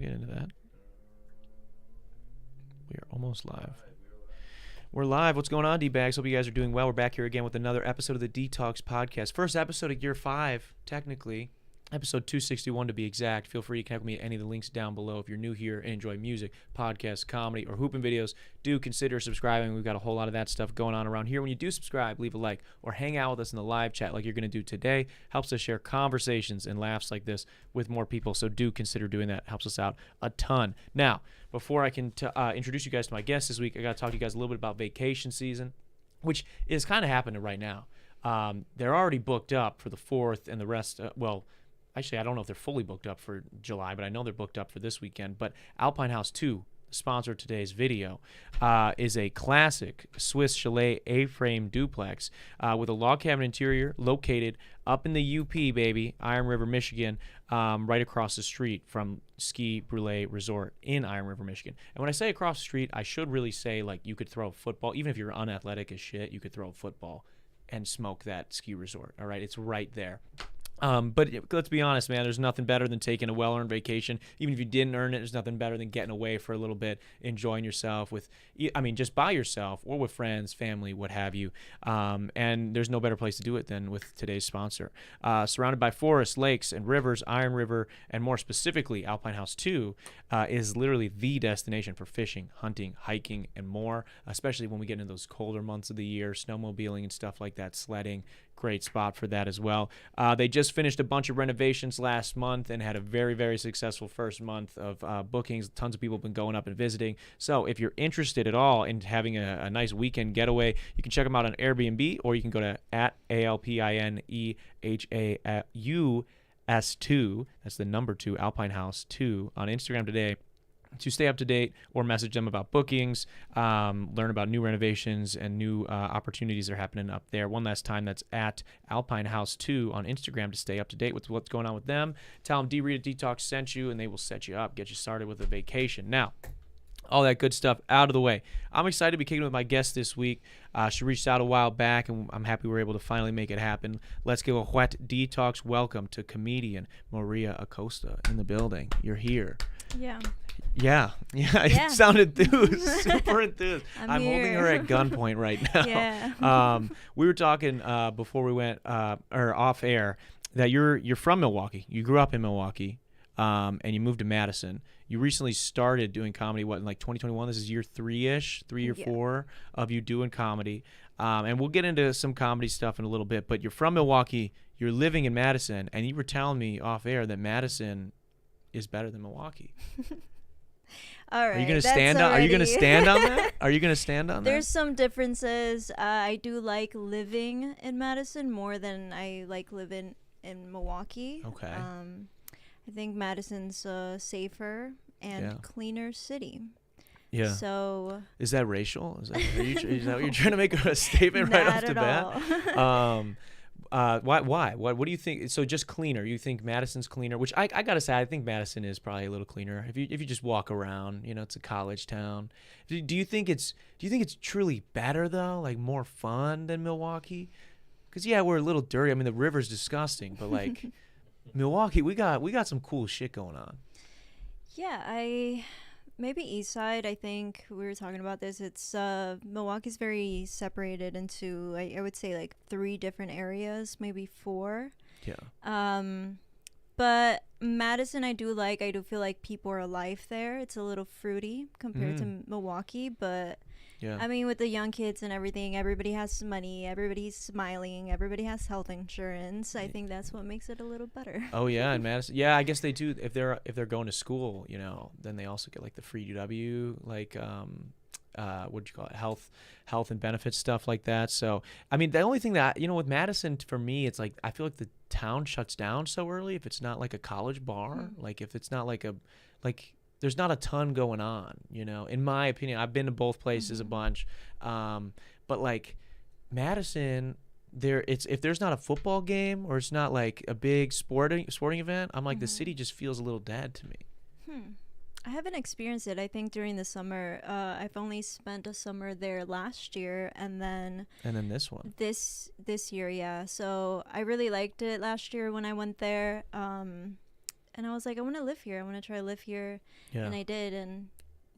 Get into that. We are almost live. We're live. What's going on, D-Bags? Hope you guys are doing well. We're back here again with another episode of the Detox Podcast. First episode of year 5, technically. Episode 261 to be exact. Feel free to connect with me at any of the links down below. If you're new here and enjoy music, podcasts, comedy, or hooping videos, do consider subscribing. We've got a whole lot of that stuff going on around here. When you do subscribe, leave a like or hang out with us in the live chat like you're going to do today. Helps us share conversations and laughs like this with more people, so do consider doing that. Helps us out a ton. Now, before I can introduce you guys to my guest this week, I got to talk to you guys a little bit about vacation season, which is kind of happening right now. They're already booked up for the 4th and the rest, actually, I don't know if they're fully booked up for July, but I know they're booked up for this weekend. But Alpine House 2, the sponsor of today's video, is a classic Swiss chalet A-frame duplex with a log cabin interior located up in the UP, baby, Iron River, Michigan, right across the street from Ski Brûlée Resort in Iron River, Michigan. And when I say across the street, I should really say, like, you could throw a football. Even if you're unathletic as shit, you could throw a football and smoke that ski resort, all right? It's right there. But let's be honest, man, there's nothing better than taking a well-earned vacation. Even if you didn't earn it, there's nothing better than getting away for a little bit, enjoying yourself just by yourself or with friends, family, what have you. And there's no better place to do it than with today's sponsor. Surrounded by forests, lakes, and rivers, Iron River, and more specifically, Alpine House 2, is literally the destination for fishing, hunting, hiking, and more, especially when we get into those colder months of the year, snowmobiling and stuff like that, sledding. Great spot for that as well. They just finished a bunch of renovations last month and had a very, very successful first month of bookings. Tons of people have been going up and visiting. So if you're interested at all in having a nice weekend getaway, you can check them out on Airbnb, or you can go to @ALPINEHAUS2. That's the number 2, Alpine House 2 on Instagram today, to stay up to date, or message them about bookings, learn about new renovations and new opportunities that are happening up there. One last time, that's at Alpine House 2 on Instagram to stay up to date with what's going on with them. Tell them Rita Detox sent you, and they will set you up, get you started with a vacation. Now, all that good stuff out of the way. I'm excited to be kicking with my guest this week. She reached out a while back, and I'm happy we were able to finally make it happen. Let's give a wet detox welcome to comedian Maria Acosta in the building. You're here. Yeah. It sounded enthused, super enthused. I'm holding her at gunpoint right now. Yeah. We were talking before we went or off air that you're from Milwaukee. You grew up in Milwaukee, and you moved to Madison. You recently started doing comedy, in like 2021? This is year 3-ish, 3 or 4 of you doing comedy. And we'll get into some comedy stuff in a little bit. But you're from Milwaukee. You're living in Madison, and you were telling me off air that Madison is better than Milwaukee. All right. Are you going to stand on? Are you going to stand on that? Are you going to stand on that? There's some differences. I do like living in Madison more than I like living in Milwaukee. Okay. I think Madison's a safer and cleaner city. Yeah. So is that racial? Is that what you're trying to make a statement right off the bat? Why? What do you think? So just cleaner. You think Madison's cleaner? Which I gotta say, I think Madison is probably a little cleaner. If you just walk around, it's a college town. Do you think it's truly better though? Like more fun than Milwaukee? Because we're a little dirty. I mean, the river's disgusting, but like Milwaukee, we got some cool shit going on. Yeah, maybe East Side. I think we were talking about this. It's Milwaukee's very separated into I would say like 3 different areas, maybe 4. Yeah. But Madison, I do feel like people are alive there. It's a little fruity compared to Milwaukee, but I mean, with the young kids and everything, everybody has money, everybody's smiling, everybody has health insurance. I think that's what makes it a little better. Oh yeah, in Madison. Yeah, I guess they do. If they're going to school, then they also get like the free UW, like what'd you call it, health and benefits, stuff like that. So I mean, the only thing that with Madison, for me, it's like I feel like the town shuts down so early if it's not like a college bar, like if it's not like there's not a ton going on, in my opinion. I've been to both places a bunch, but like Madison, if there's not a football game or it's not like a big sporting event, I'm like the city just feels a little dead to me. I haven't experienced it. I think during the summer, I've only spent a summer there last year, and then this one, this year, yeah. So I really liked it last year when I went there. and I was like, I want to live here. I want to try to live here. Yeah. And I did. And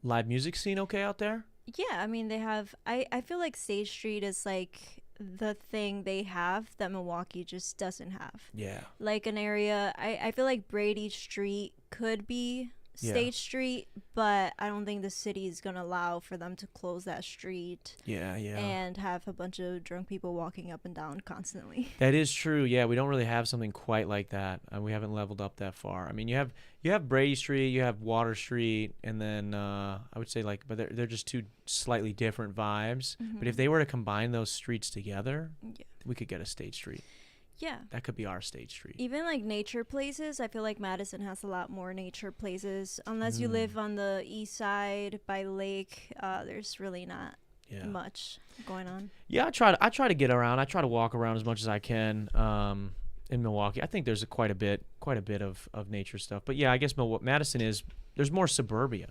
live music scene okay out there? Yeah, I mean, they have, I feel like State Street is like the thing they have that Milwaukee just doesn't have. Yeah. Like an area, I feel like Brady Street could be State Street, but I don't think the city is going to allow for them to close that street. Yeah. And have a bunch of drunk people walking up and down constantly. That is true. Yeah, we don't really have something quite like that. We haven't leveled up that far. I mean, you have Brady Street, you have Water Street, and then I would say like, but they're just two slightly different vibes. Mm-hmm. But if they were to combine those streets together, we could get a State Street. Yeah. That could be our State Street. Even like nature places, I feel like Madison has a lot more nature places. Unless you live on the east side by the lake, there's really not much going on. Yeah, I try to get around. I try to walk around as much as I can in Milwaukee. I think there's quite a bit of nature stuff. But yeah, I guess Madison there's more suburbia.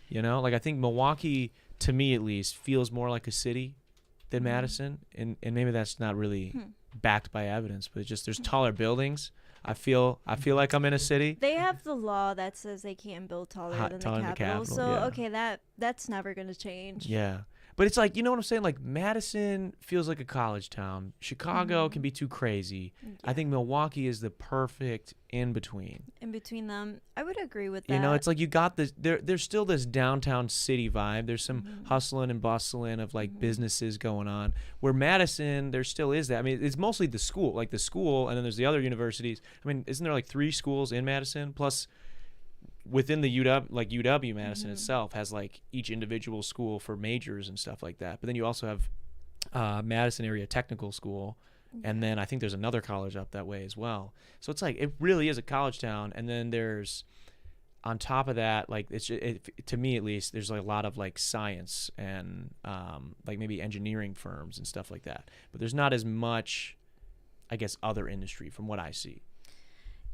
You know, like I think Milwaukee, to me at least, feels more like a city than Madison, and maybe that's not really backed by evidence, but it's just there's taller buildings. I feel like I'm in a city. They have the law that says they can't build taller than the Capitol. So okay, that's never gonna change. Yeah. But it's like, you know what I'm saying? Like Madison feels like a college town. Chicago can be too crazy. Yeah. I think Milwaukee is the perfect in between. In between them, I would agree with that. You know, it's like you got this. There's still this downtown city vibe. There's some hustling and bustling of like businesses going on. Where Madison, there still is that. I mean, it's mostly the school, and then there's the other universities. I mean, isn't there like 3 schools in Madison plus? Within the UW Madison itself has like each individual school for majors and stuff like that. But then you also have Madison Area Technical School, and then I think there's another college up that way as well. So it's like it really is a college town. And then there's on top of that, like to me at least, there's like a lot of like science and like maybe engineering firms and stuff like that. But there's not as much, I guess, other industry from what I see.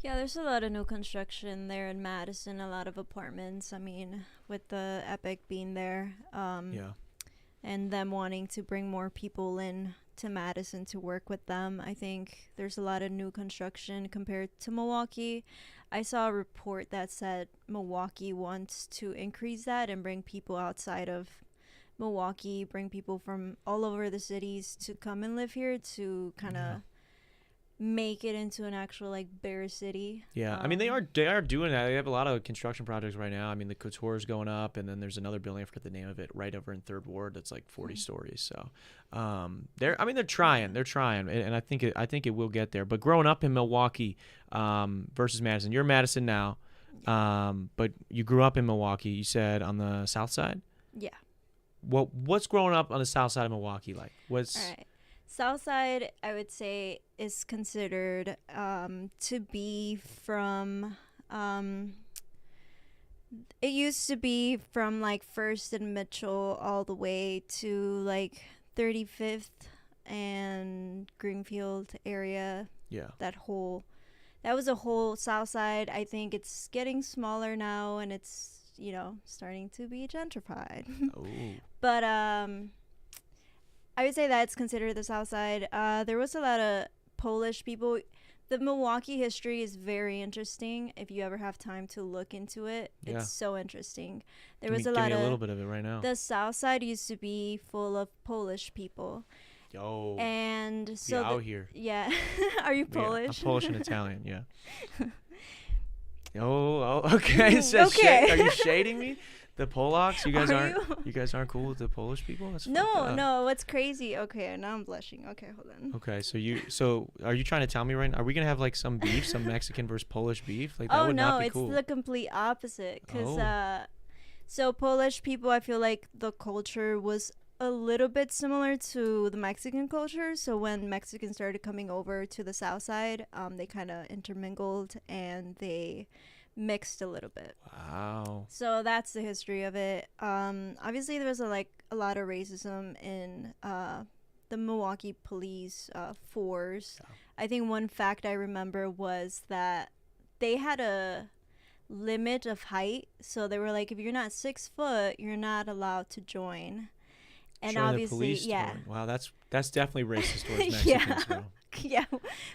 Yeah, there's a lot of new construction there in Madison, a lot of apartments. I mean, with the Epic being there, and them wanting to bring more people in to Madison to work with them, I think there's a lot of new construction compared to Milwaukee. I saw a report that said Milwaukee wants to increase that and bring people outside of Milwaukee, bring people from all over the cities to come and live here to kind of make it into an actual like bear city. Yeah, I mean they are doing that. They have a lot of construction projects right now. I mean the Couture is going up, and then there's another building, I forget the name of it, right over in Third Ward that's like 40 stories. So they're trying, and I think it will get there. But growing up in Milwaukee versus Madison, you're in Madison now, but you grew up in Milwaukee. You said on the south side. Yeah. What's growing up on the south side of Milwaukee like? All right. Southside, I would say, is considered to be from. It used to be from like First and Mitchell all the way to like 35th and Greenfield area. Yeah. That was a whole Southside. I think it's getting smaller now, and it's starting to be gentrified. Oh. But I would say that's considered the South Side. There was a lot of Polish people. The Milwaukee history is very interesting. If you ever have time to look into it, it's so interesting. Give me a little bit of it right now. The South Side used to be full of Polish people. Yo. And so out here. Yeah. Are you Polish? I'm Polish and Italian. Yeah. Okay. Okay. Are you shading me? The Polacks, you guys aren't cool with the Polish people? That's no. What's crazy? Okay, now I'm blushing. Okay, hold on. Okay, so are you trying to tell me right now? Are we gonna have like some beef, some Mexican versus Polish beef? Like that would not be cool. Oh no, it's the complete opposite. Cause so Polish people, I feel like the culture was a little bit similar to the Mexican culture. So when Mexicans started coming over to the South Side, they kind of intermingled and they mixed a little bit. Wow. So that's the history of it. Obviously there was a lot of racism in the Milwaukee police force. Yeah. I think one fact I remember was that they had a limit of height. So they were like, if you're not 6 foot, you're not allowed to join. And obviously, wow, that's definitely racist towards Mexicans, bro. Yeah,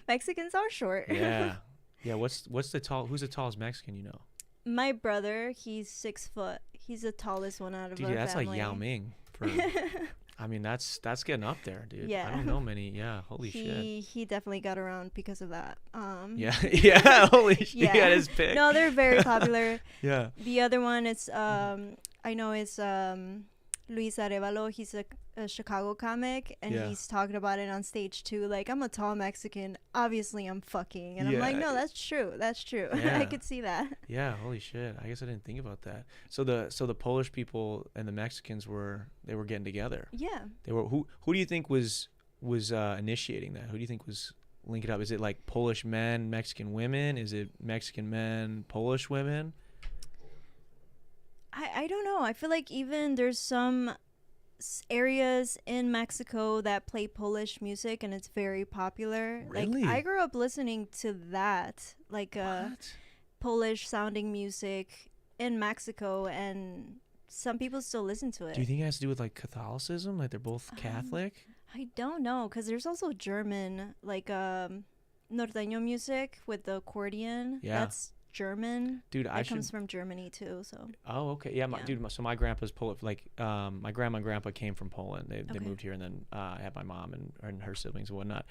Mexicans are short. Yeah. Yeah. Who's the tallest Mexican you know? My brother, he's 6 foot. He's the tallest one out of Dude, our that's family. like Yao Ming. I mean, that's getting up there, dude. Yeah. I don't know many. Yeah, holy shit. He definitely got around because of that. Yeah, yeah, holy shit. Yeah. He had his pick. No, they're very popular. Yeah. The other one is I know is Luis Arevalo. He's a Chicago comic, and he's talking about it on stage too. Like, I'm a tall Mexican. Obviously, I'm fucking. And I'm like, no, that's true. That's true. Yeah. I could see that. Yeah, holy shit. I guess I didn't think about that. So the Polish people and the Mexicans were getting together. Yeah. They were. Who do you think was initiating that? Who do you think was linking up? Is it like Polish men, Mexican women? Is it Mexican men, Polish women? I don't know. I feel like even there's some areas in Mexico that play Polish music, and it's very popular. Really? Like, I grew up listening to that, like Polish sounding music in Mexico, and some people still listen to it. Do you think it has to do with like Catholicism? Like they're both Catholic? I don't know, because there's also German, like norteño music with the accordion. Yeah. That's German. Dude, it comes from Germany too. So. Oh, okay. Yeah, dude. So my grandpa's Polish. Like, my grandma and grandpa came from Poland. They moved here, and then I had my mom and her siblings and whatnot.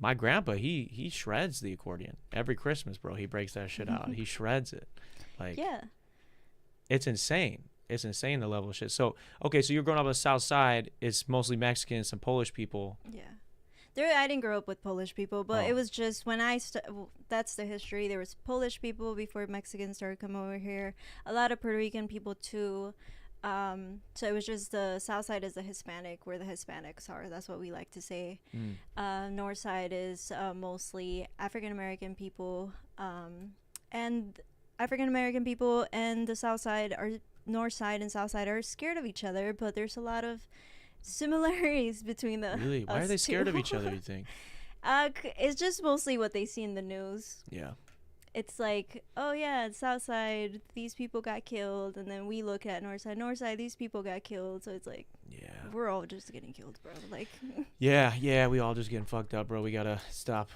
My grandpa, he shreds the accordion every Christmas, bro. He breaks that shit out. He shreds it. Like, yeah, it's insane. It's insane the level of shit. So okay, so you're growing up on the South Side. It's mostly Mexicans, some Polish people. Yeah. I didn't grow up with Polish people, but it was just when that's the history. There was Polish people before Mexicans started coming over here. A lot of Puerto Rican people too. So it was just the South Side is the Hispanic, where the Hispanics are. That's what we like to say. North Side is mostly African American people, and African American people and the South Side are North Side and South Side are scared of each other, but there's a lot of similarities between the really. Why are they scared of each other, you think? It's just mostly what they see in the news. Yeah, it's like, oh yeah, South Side, these people got killed, and then we look at North Side, these people got killed. So it's like, yeah, we're all just getting killed, bro. Like, yeah, we all just getting fucked up, bro. We gotta stop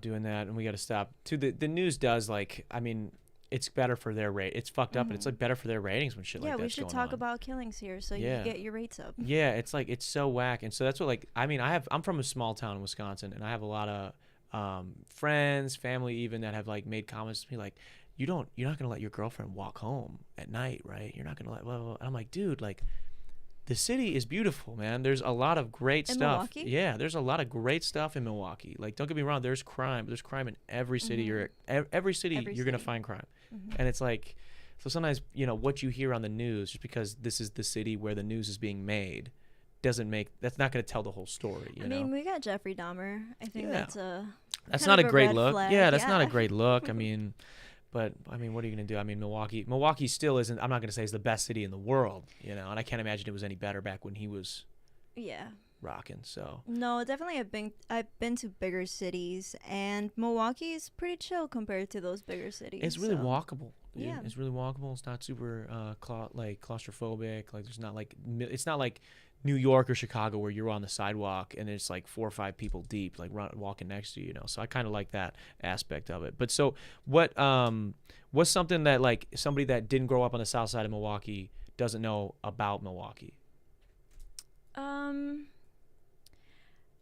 doing that, and we gotta stop. The news does, like, I mean, it's better for their rate. It's fucked up, but it's like better for their ratings when shit like that's going on. Yeah, we should talk about killings here so you can get your rates up. Yeah, it's like, it's so whack. And so that's what, like, I mean, I'm from a small town in Wisconsin, and I have a lot of friends, family even, that have like made comments to me like, you're not gonna let your girlfriend walk home at night, right? You're not gonna let blah, blah, blah. And I'm like, dude, like, the city is beautiful, man. There's a lot of great stuff. Milwaukee? Yeah, there's a lot of great stuff in Milwaukee. Like, don't get me wrong, there's crime. There's crime in every city. Every city you're gonna find crime. And it's like, so sometimes, what you hear on the news, just because this is the city where the news is being made, that's not going to tell the whole story. I mean, we got Jeffrey Dahmer. I think that's not a great look. Flag. Yeah, that's not a great look. I mean, but I mean, what are you going to do? I mean, Milwaukee still isn't, I'm not going to say it's the best city in the world, and I can't imagine it was any better back when he was rocking. So no, definitely I've been to bigger cities, and Milwaukee is pretty chill compared to those bigger cities. It's really walkable. Dude. Yeah, it's really walkable. It's not super claustrophobic. Like, it's not like New York or Chicago where you're on the sidewalk and it's like 4 or 5 people deep, like walking next to you. So I kind of like that aspect of it. But so what's something that, like, somebody that didn't grow up on the South Side of Milwaukee doesn't know about Milwaukee?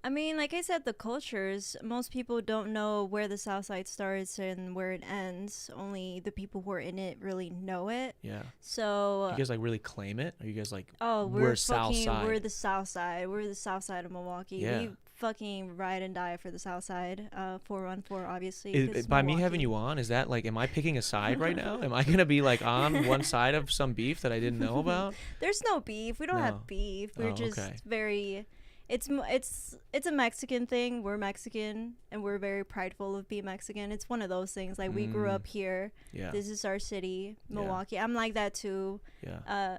I mean, like I said, the cultures, most people don't know where the South Side starts and where it ends. Only the people who are in it really know it. Yeah. So you guys, like, really claim it? Are you guys like, we're South Side? We're the South Side. We're the South Side of Milwaukee. Yeah. We fucking ride and die for the South Side. 414, obviously. By me having you on, is that like, am I picking a side right now? Am I gonna be like on one side of some beef that I didn't know about? There's no beef. We don't have beef. We're just very. It's a Mexican thing. We're Mexican, and we're very prideful of being Mexican. It's one of those things. Like, we grew up here. Yeah. This is our city, Milwaukee. Yeah. I'm like that too. Yeah.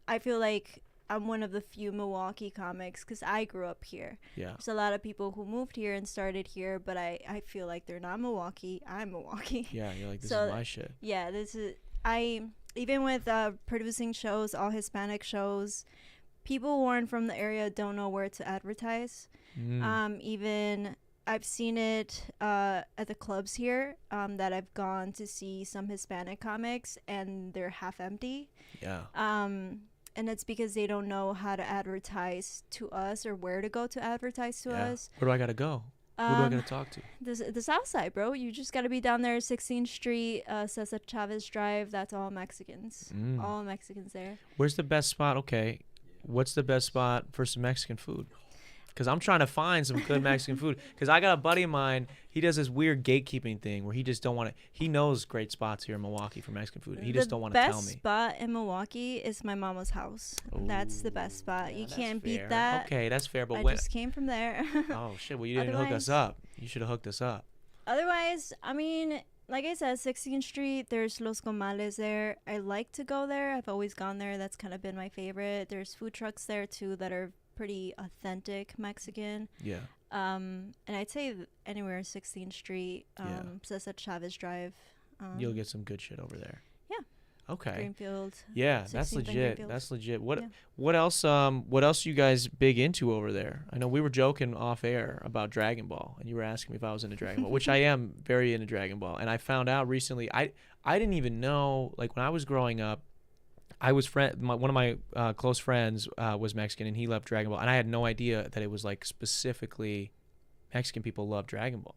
I feel like I'm one of the few Milwaukee comics because I grew up here. Yeah. There's a lot of people who moved here and started here, but I feel like they're not Milwaukee. I'm Milwaukee. Yeah, you're like, this is my shit. Yeah, even with producing shows, all Hispanic shows, people who aren't from the area don't know where to advertise. Even I've seen it at the clubs here that I've gone to see some Hispanic comics, and they're half empty. Yeah. And it's because they don't know how to advertise to us or where to go to advertise to us. Where do I gotta go? Who do I gotta talk to? The South Side, bro. You just gotta be down there, 16th Street, Cesar Chavez Drive. That's all Mexicans. All Mexicans there. Where's the best spot? Okay, what's the best spot for some Mexican food? Because I'm trying to find some good Mexican food. Because I got a buddy of mine. He does this weird gatekeeping thing where he just don't want to. He knows great spots here in Milwaukee for Mexican food. He just don't want to tell me. The best spot in Milwaukee is my mama's house. Ooh, that's the best spot. You can't beat that. Okay, that's fair. But I just came from there. Oh shit! Well, you didn't hook us up. You should have hooked us up. Otherwise, I mean, like I said, 16th Street. There's Los Comales there. I like to go there. I've always gone there. That's kind of been my favorite. There's food trucks there too that are pretty authentic Mexican. Yeah. And I'd say anywhere 16th Street, Cesar Chavez Drive. You'll get some good shit over there. Yeah. Okay. Greenfield. Yeah, that's legit. That's legit. What else? What else you guys big into over there? I know we were joking off air about Dragon Ball, and you were asking me if I was into Dragon Ball, which I am very into Dragon Ball. And I found out recently, I didn't even know, like when I was growing up, I was one of my close friends was Mexican, and he loved Dragon Ball, and I had no idea that it was like specifically Mexican people love Dragon Ball.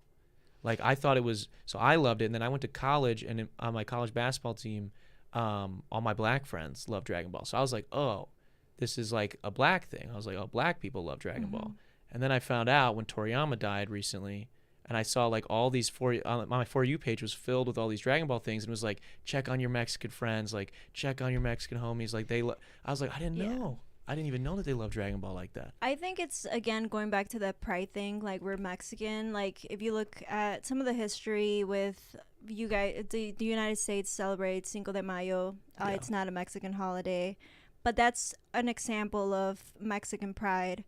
Like I thought it was, so I loved it, and then I went to college, and on my college basketball team, all my black friends love Dragon Ball. So I was like, oh, this is like a black thing. I was like, oh, black people love Dragon Ball. And then I found out when Toriyama died recently, and I saw like all these my For You page was filled with all these Dragon Ball things, and it was like, check on your Mexican friends, like check on your Mexican homies. Like I was like, I didn't know. I didn't even know that they love Dragon Ball like that. I think it's, again, going back to that pride thing, like we're Mexican. Like if you look at some of the history with you guys, the United States celebrates Cinco de Mayo. It's not a Mexican holiday, but that's an example of Mexican pride,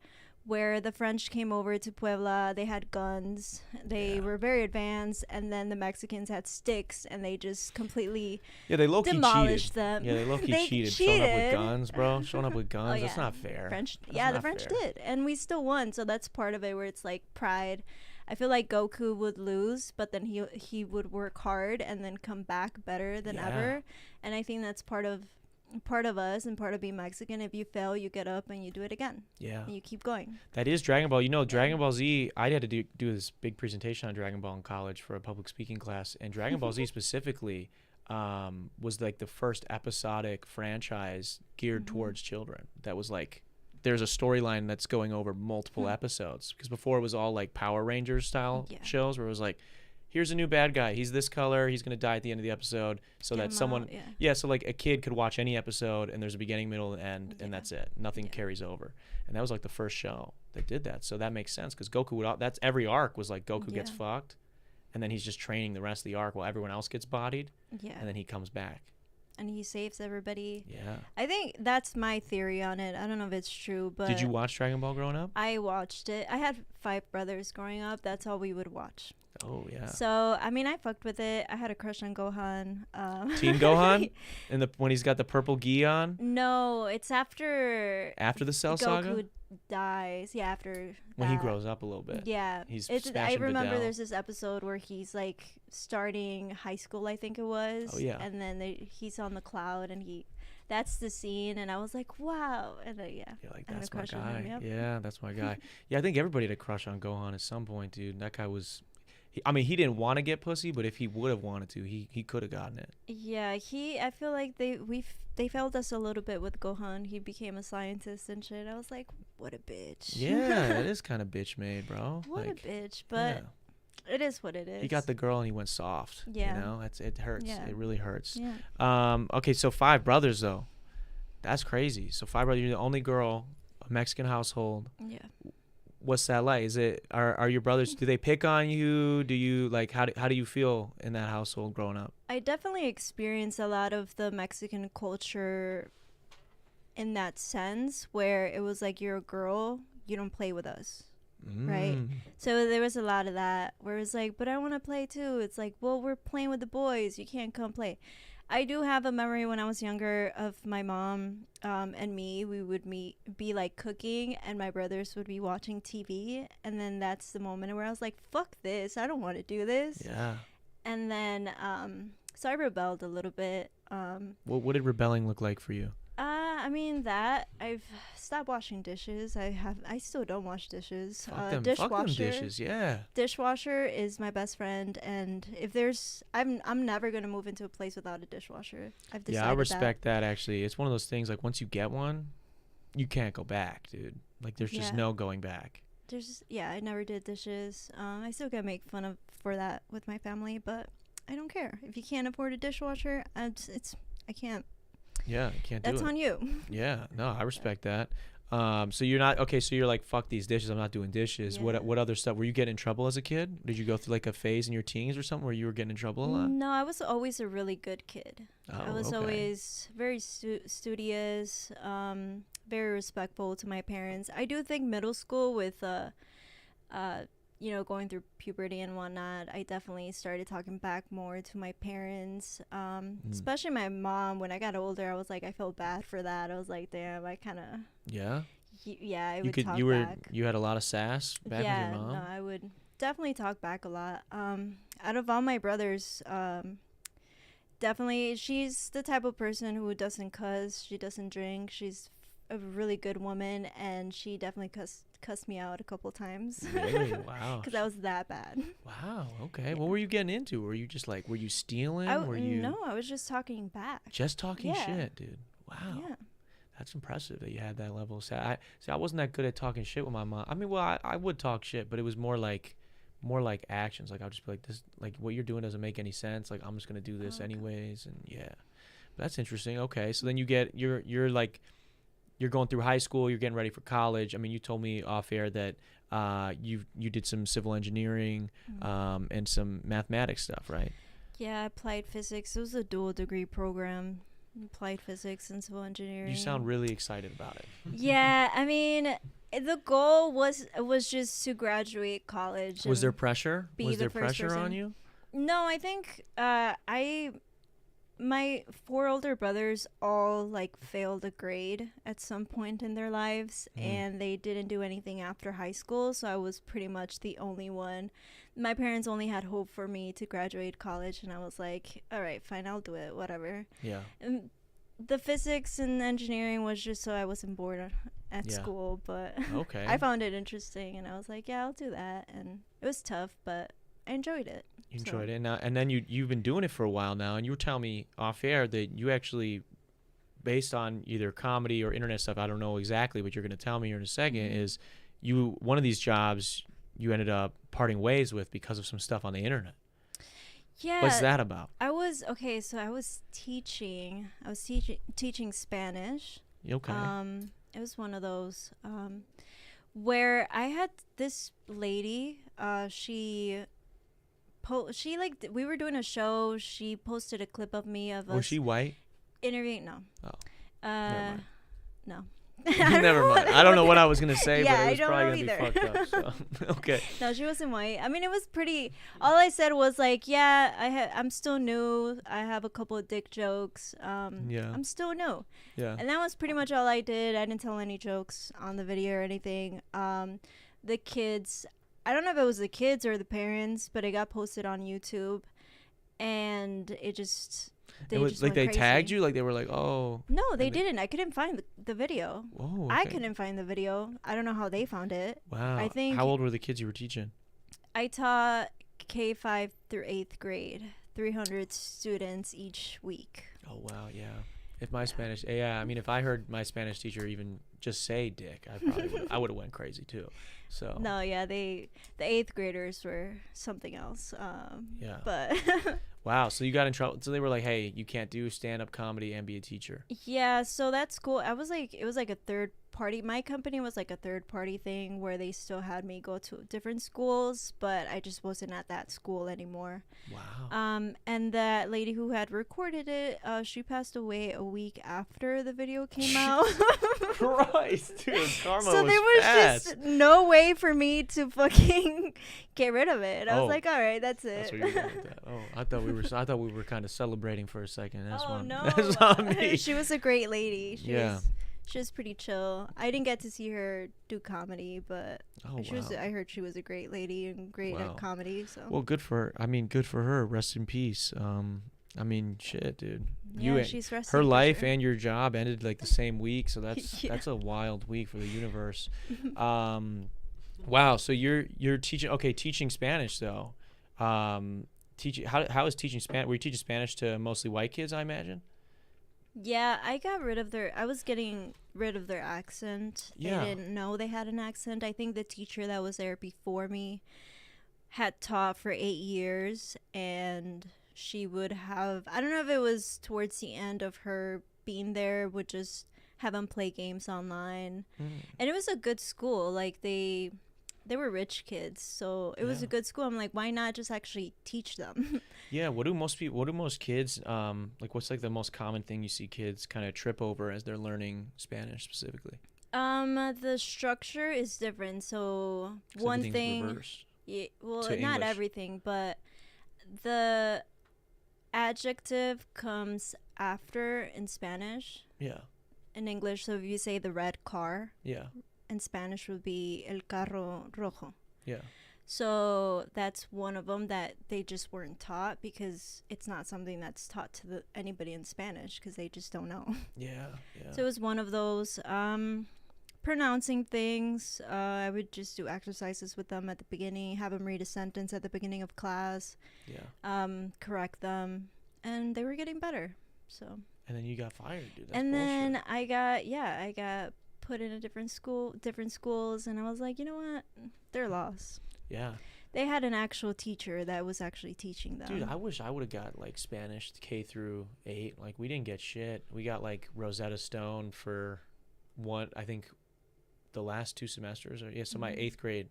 where the French came over to Puebla. They had guns. They were very advanced, and then the Mexicans had sticks, and they just completely they low-key demolished cheated. them. Yeah, they low-key cheated. Showing up with guns, bro. Showing up with guns. That's not fair. The French did, and we still won. So that's part of it, where it's like pride. I feel like Goku would lose, but then he would work hard and then come back better than ever. And I think that's part of us and part of being Mexican. If you fail, you get up and you do it again. Yeah. And you keep going. That is Dragon Ball. You know, Dragon Ball Z, I had to do this big presentation on Dragon Ball in college for a public speaking class. And Dragon Ball Z specifically was like the first episodic franchise geared towards children. That was like, there's a storyline that's going over multiple episodes. Because before it was all like Power Rangers style shows where it was like, here's a new bad guy. He's this color. He's going to die at the end of the episode. So that someone, so like a kid could watch any episode and there's a beginning, middle, and end, and that's it. Nothing carries over. And that was like the first show that did that. So that makes sense because Goku that's every arc was like Goku gets fucked, and then he's just training the rest of the arc while everyone else gets bodied. Yeah. And then he comes back. And he saves everybody. Yeah. I think that's my theory on it. I don't know if it's true, but... Did you watch Dragon Ball growing up? I watched it. I had 5 brothers growing up. That's all we would watch. Oh, yeah. So, I mean, I fucked with it. I had a crush on Gohan. Team Gohan? When he's got the purple gi on? No, it's after... After the Cell Saga? Goku dies. Yeah, after when he grows up a little bit. Yeah. I remember there's this episode where he's, like, starting high school, I think it was. Oh, yeah. And then he's on the cloud, and that's the scene, and I was like, wow. And You're like, that's my guy. Yeah, that's my guy. Yeah, I think everybody had a crush on Gohan at some point, dude. That guy was... he didn't want to get pussy, but if he would have wanted to, he could have gotten it. Yeah, I feel like they failed us a little bit with Gohan. He became a scientist and shit. I was like, what a bitch. Yeah, it is kind of bitch made, bro. What a bitch, but it is what it is. He got the girl and he went soft. Yeah. You know, it hurts. Yeah. It really hurts. Yeah. Okay, so 5 brothers though. That's crazy. So 5 brothers, you're the only girl, a Mexican household. Yeah. What's that like? Are your brothers, do they pick on you? Do you like, how do you feel in that household growing up? I definitely experienced a lot of the Mexican culture in that sense, where it was like, you're a girl, you don't play with us. Right? So there was a lot of that where it's like, but I want to play too. It's like, well, we're playing with the boys, you can't come play. I do have a memory when I was younger of my mom and me. We would be like cooking, and my brothers would be watching TV. And then that's the moment where I was like, fuck this. I don't want to do this. Yeah. And then, so I rebelled a little bit. What did rebelling look like for you? I mean that I've stopped washing dishes. I still don't wash dishes. Fuck Dishwasher. them dishes, yeah. Dishwasher is my best friend, and if there's, I'm never gonna move into a place without a dishwasher. I've decided Yeah, I respect that actually. It's one of those things like once you get one, you can't go back, dude. Like there's just no going back. I never did dishes. I still get make fun of for that with my family, but I don't care. If you can't afford a dishwasher, I can't. Yeah, you can't do it. That's on you. Yeah, no, I respect that. So you're not okay. So you're like, fuck these dishes. I'm not doing dishes. Yeah. What other stuff? Were you getting in trouble as a kid? Did you go through like a phase in your teens or something where you were getting in trouble a lot? No, I was always a really good kid. I was okay. always very studious, very respectful to my parents. I do think middle school with going through puberty and whatnot, I definitely started talking back more to my parents, especially my mom. When I got older, I was like, I felt bad for that. I was like, damn, I kind of... Yeah? I would talk back. You had a lot of sass back with your mom? Yeah, no, I would definitely talk back a lot. Out of all my brothers, definitely, she's the type of person who doesn't cuss, she doesn't drink, she's a really good woman, and she definitely cussed me out a couple times. Really? Wow. Because I was that bad. Wow. Okay. Yeah. What were you getting into? Were you just like, were you stealing? No, I was just talking back. Just talking shit, dude. Wow. Yeah. That's impressive that you had that level of I wasn't that good at talking shit with my mom. I mean, well, I would talk shit, but it was more like actions. Like I'll just be like, this, like what you're doing doesn't make any sense. Like I'm just gonna do this anyways, and yeah. But that's interesting. Okay, so then you're like. You're going through high school. You're getting ready for college. I mean, you told me off air that you did some civil engineering and some mathematics stuff, right? Yeah, applied physics. It was a dual degree program. Applied physics and civil engineering. You sound really excited about it. Yeah, I mean, the goal was just to graduate college. Was there pressure? Was there pressure person on you? No, I think my 4 older brothers all like failed a grade at some point in their lives, and they didn't do anything after high school, so I was pretty much the only one. My parents only had hope for me to graduate college, and I was like, all right, fine, I'll do it, whatever. Yeah. And the physics and engineering was just so I wasn't bored at school, but okay. I found it interesting, and I was like, yeah, I'll do that. And it was tough, but I enjoyed it. You enjoyed it. Now, and then you've been doing it for a while now, and you were telling me off air that you actually, based on either comedy or internet stuff, I don't know exactly, but you're going to tell me here in a second, is one of these jobs you ended up parting ways with because of some stuff on the internet. Yeah. What's that about? I was teaching Spanish. Okay. It was one of those where I had this lady, we were doing a show. She posted a clip of me of us. Was she white? Interviewing? No. Oh. Never mind. No. Never mind. I don't know what I was gonna say, yeah, but it was probably gonna be fucked up. So. Okay. No, she wasn't white. I mean, it was pretty. All I said was like, yeah, I'm still new. I have a couple of dick jokes. Yeah. I'm still new. Yeah. And that was pretty much all I did. I didn't tell any jokes on the video or anything. The kids. I don't know if it was the kids or the parents, but it got posted on YouTube, and it just. It was like they tagged you, like they were like, oh. No, they didn't. I couldn't find the video. Whoa, okay. I couldn't find the video. I don't know how they found it. Wow. I think. How old were the kids you were teaching? I taught K5 through 8th grade, 300 students each week. Oh wow, yeah. If my Spanish, I mean, if I heard my Spanish teacher even just say "dick," I would have went crazy too. So. No, yeah, the 8th graders were something else. Yeah. But. Wow, so you got in trouble. So they were like, "Hey, you can't do stand-up comedy and be a teacher." Yeah, so that school, it was like a third party. My company was like a third party thing where they still had me go to different schools, but I just wasn't at that school anymore. Wow. And that lady who had recorded it, she passed away a week after the video came out. Christ, dude, karma so was there was fast. just no way for me to fucking get rid of it. I was like, all right, that's it. That's where you're going with that. Oh, I thought we were kind of celebrating for a second. That's no. That's on me. She was a great lady. She was pretty chill. I didn't get to see her do comedy, but I heard she was a great lady and great at comedy. So well, good for her. I mean, good for her. Rest in peace. I mean, shit, dude. Yeah, she's resting. Her life and your job ended like the same week, so that's a wild week for the universe. Wow. So you're teaching Spanish though. Teaching how is teaching Spanish? Were you teaching Spanish to mostly white kids, I imagine? Yeah, I was getting rid of their accent. Yeah. They didn't know they had an accent. I think the teacher that was there before me had taught for 8 years, and she would have, I don't know if it was towards the end of her being there, would just have them play games online. And it was a good school. Like they were rich kids, so it was a good school. I'm like, why not just actually teach them? Yeah. What do most kids like? What's like the most common thing you see kids kind of trip over as they're learning Spanish specifically? The structure is different. So one thing, reversed well, not English. everything, but the adjective comes after in Spanish. Yeah. In English, so if you say the red car. Yeah. In Spanish would be el carro rojo. Yeah. So that's one of them that they just weren't taught, because it's not something that's taught to anybody in Spanish, because they just don't know. Yeah. So it was one of those. Pronouncing things. I would just do exercises with them at the beginning, have them read a sentence at the beginning of class. Yeah. Correct them, and they were getting better. So. And then you got fired, dude. That's and bullshit. Then I got put in a different schools, and I was like, you know what, they're lost. Yeah. They had an actual teacher that was actually teaching them. Dude, I wish I would have got like Spanish K through 8. Like we didn't get shit. We got like Rosetta Stone for I think the last 2 semesters, or so my 8th grade,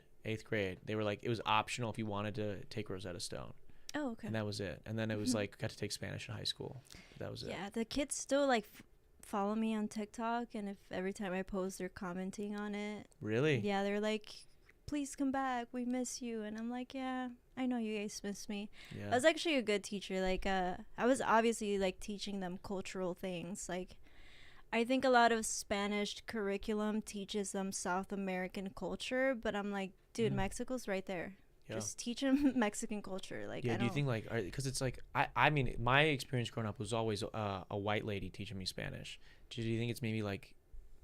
they were like, it was optional if you wanted to take Rosetta Stone. Oh, okay. And that was it. And then it was like, got to take Spanish in high school. That was it. Yeah, the kids still like follow me on TikTok, and if every time I post, they're commenting on it. Really? Yeah, they're like, please come back, we miss you. And I'm like, yeah, I know you guys miss me. Yeah. I was actually a good teacher. Like I was obviously like teaching them cultural things. Like I think a lot of Spanish curriculum teaches them South American culture, but I'm like, dude, Mexico's right there. Yeah. Just teach them Mexican culture. Like, yeah. Do you think like, because it's like, I mean, my experience growing up was always a white lady teaching me Spanish. Do you think it's maybe like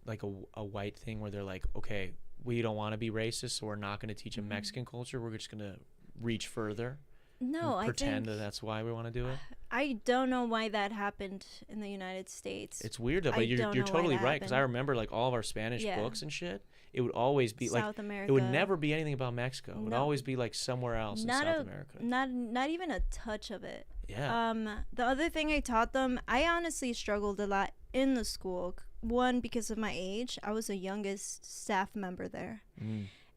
a white thing where they're like, okay, we don't want to be racist, so we're not going to teach them Mexican culture. We're just going to reach further. No, I pretend that that's why we want to do it. I don't know why that happened in the United States. It's weird though, but you're totally right, because I remember like all of our Spanish books and shit. It would always be South America. It would never be anything about Mexico. It would always be like somewhere else in South America. Not even a touch of it. Yeah. The other thing I taught them, I honestly struggled a lot in the school. One, because of my age. I was the youngest staff member there.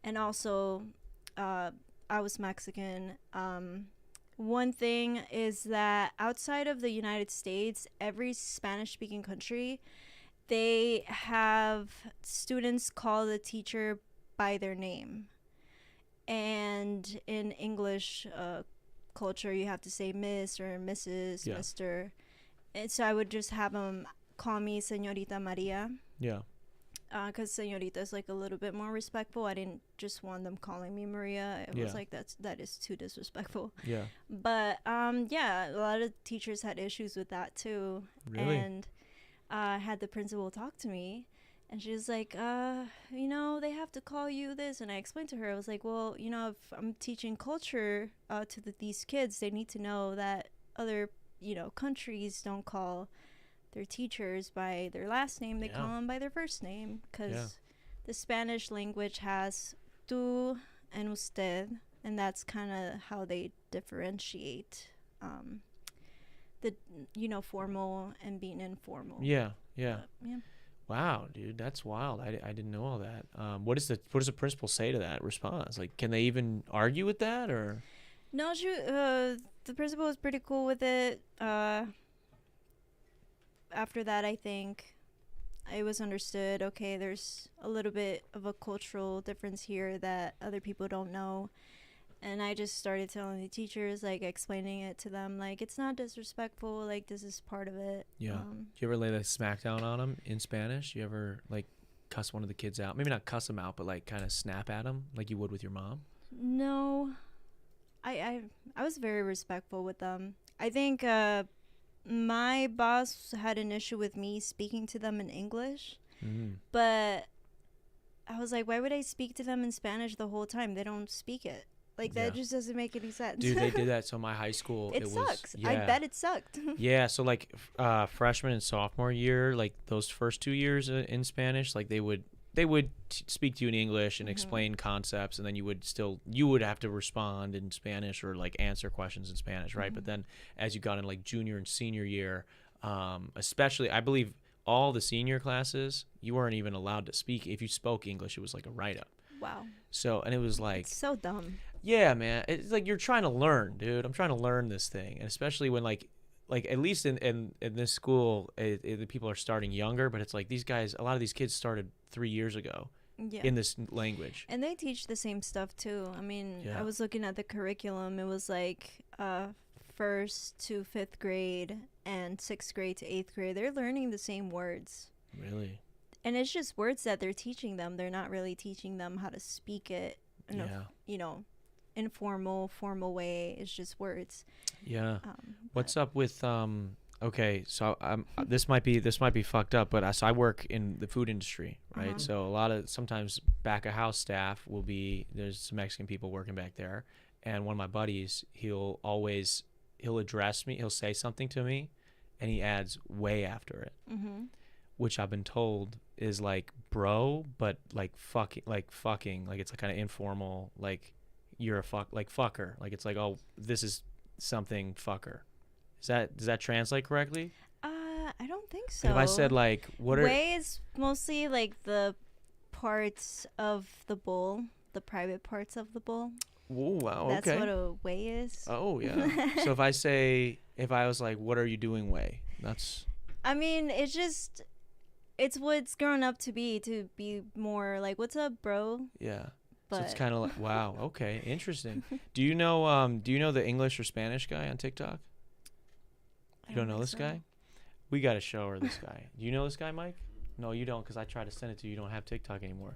And also I was Mexican. One thing is that outside of the United States, every Spanish-speaking country, they have students call the teacher by their name. And in English culture, you have to say Miss or Mrs., Mr. And so I would just have them call me Señorita Maria. Yeah. Because Señorita is like a little bit more respectful. I didn't just want them calling me Maria. It was like, that is too disrespectful. Yeah. But a lot of teachers had issues with that too. Really? And I had the principal talk to me, and she was like, they have to call you this. And I explained to her, I was like, well, if I'm teaching culture to these kids, they need to know that other, countries don't call their teachers by their last name. They call them by their first name, because the Spanish language has tú and usted, and that's kind of how they differentiate the formal and being informal. Yeah. Wow, dude, that's wild. I didn't know all that. What does the principal say to that response? Like, can they even argue with that or? No, the principal was pretty cool with it. After that, I think it was understood. Okay, there's a little bit of a cultural difference here that other people don't know. And I just started telling the teachers, like, explaining it to them, like, it's not disrespectful, like, this is part of it. Yeah. Do you ever lay the smackdown on them in Spanish? You ever, like, cuss one of the kids out? Maybe not cuss them out, but, like, kind of snap at them like you would with your mom? No. I was very respectful with them. I think my boss had an issue with me speaking to them in English. But I was like, why would I speak to them in Spanish the whole time? They don't speak it. Like, that just doesn't make any sense. Dude, they did that. So my high school, it sucks. I bet it sucked. Yeah, so, like, freshman and sophomore year, like, those first 2 years in Spanish, like, they would speak to you in English and explain concepts, and then you would have to respond in Spanish or, like, answer questions in Spanish, right? But then as you got in, like, junior and senior year, especially, I believe all the senior classes, you weren't even allowed to speak. If you spoke English, it was like a write-up. Wow. So, and it was like... It's so dumb. Yeah, man. It's like you're trying to learn, dude. I'm trying to learn this thing. And especially when, like at least in this school, the people are starting younger, but it's like these guys, a lot of these kids started 3 years ago in this language. And they teach the same stuff, too. I mean, I was looking at the curriculum. It was like 1st to 5th grade and 6th grade to 8th grade. They're learning the same words. Really? And it's just words that they're teaching them. They're not really teaching them how to speak it in a, informal, formal way. It's just words. Yeah. What's up with okay, so this might be fucked up, but so I work in the food industry, right? So a lot of sometimes back of house staff there's some Mexican people working back there, and one of my buddies, he'll address me, he'll say something to me, and he adds way after it. Which I've been told is like bro, but like fucking, like it's like kind of informal, like you're a fucker. Like it's like, oh, this is something fucker. Does that translate correctly? I don't think so. If I said like, way is mostly like the parts of the bowl, the private parts of the bowl. Oh, wow. That's what a way is. Oh, yeah. So if I was like, what are you doing, way? That's... I mean, it's what's grown up to be more like, what's up, bro? Yeah. But so it's kind of like, wow, okay, interesting. Do you know the English or Spanish guy on TikTok? You don't know this guy? We got to show her this guy. Do you know this guy, Mike? No, you don't, because I tried to send it to you. You don't have TikTok anymore.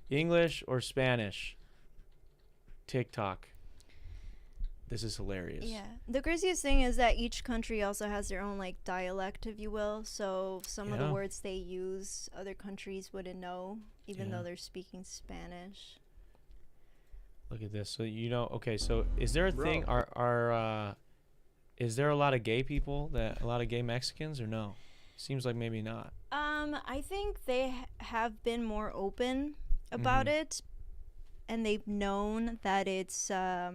English or Spanish? TikTok. This is hilarious. Yeah. The craziest thing is that each country also has their own, like, dialect, if you will. So some of the words they use, other countries wouldn't know, even though they're speaking Spanish. Look at this. So, okay, so is there a thing, is there a lot of gay people, a lot of gay Mexicans, or no? Seems like maybe not. I think they have been more open about it, and they've known that it's not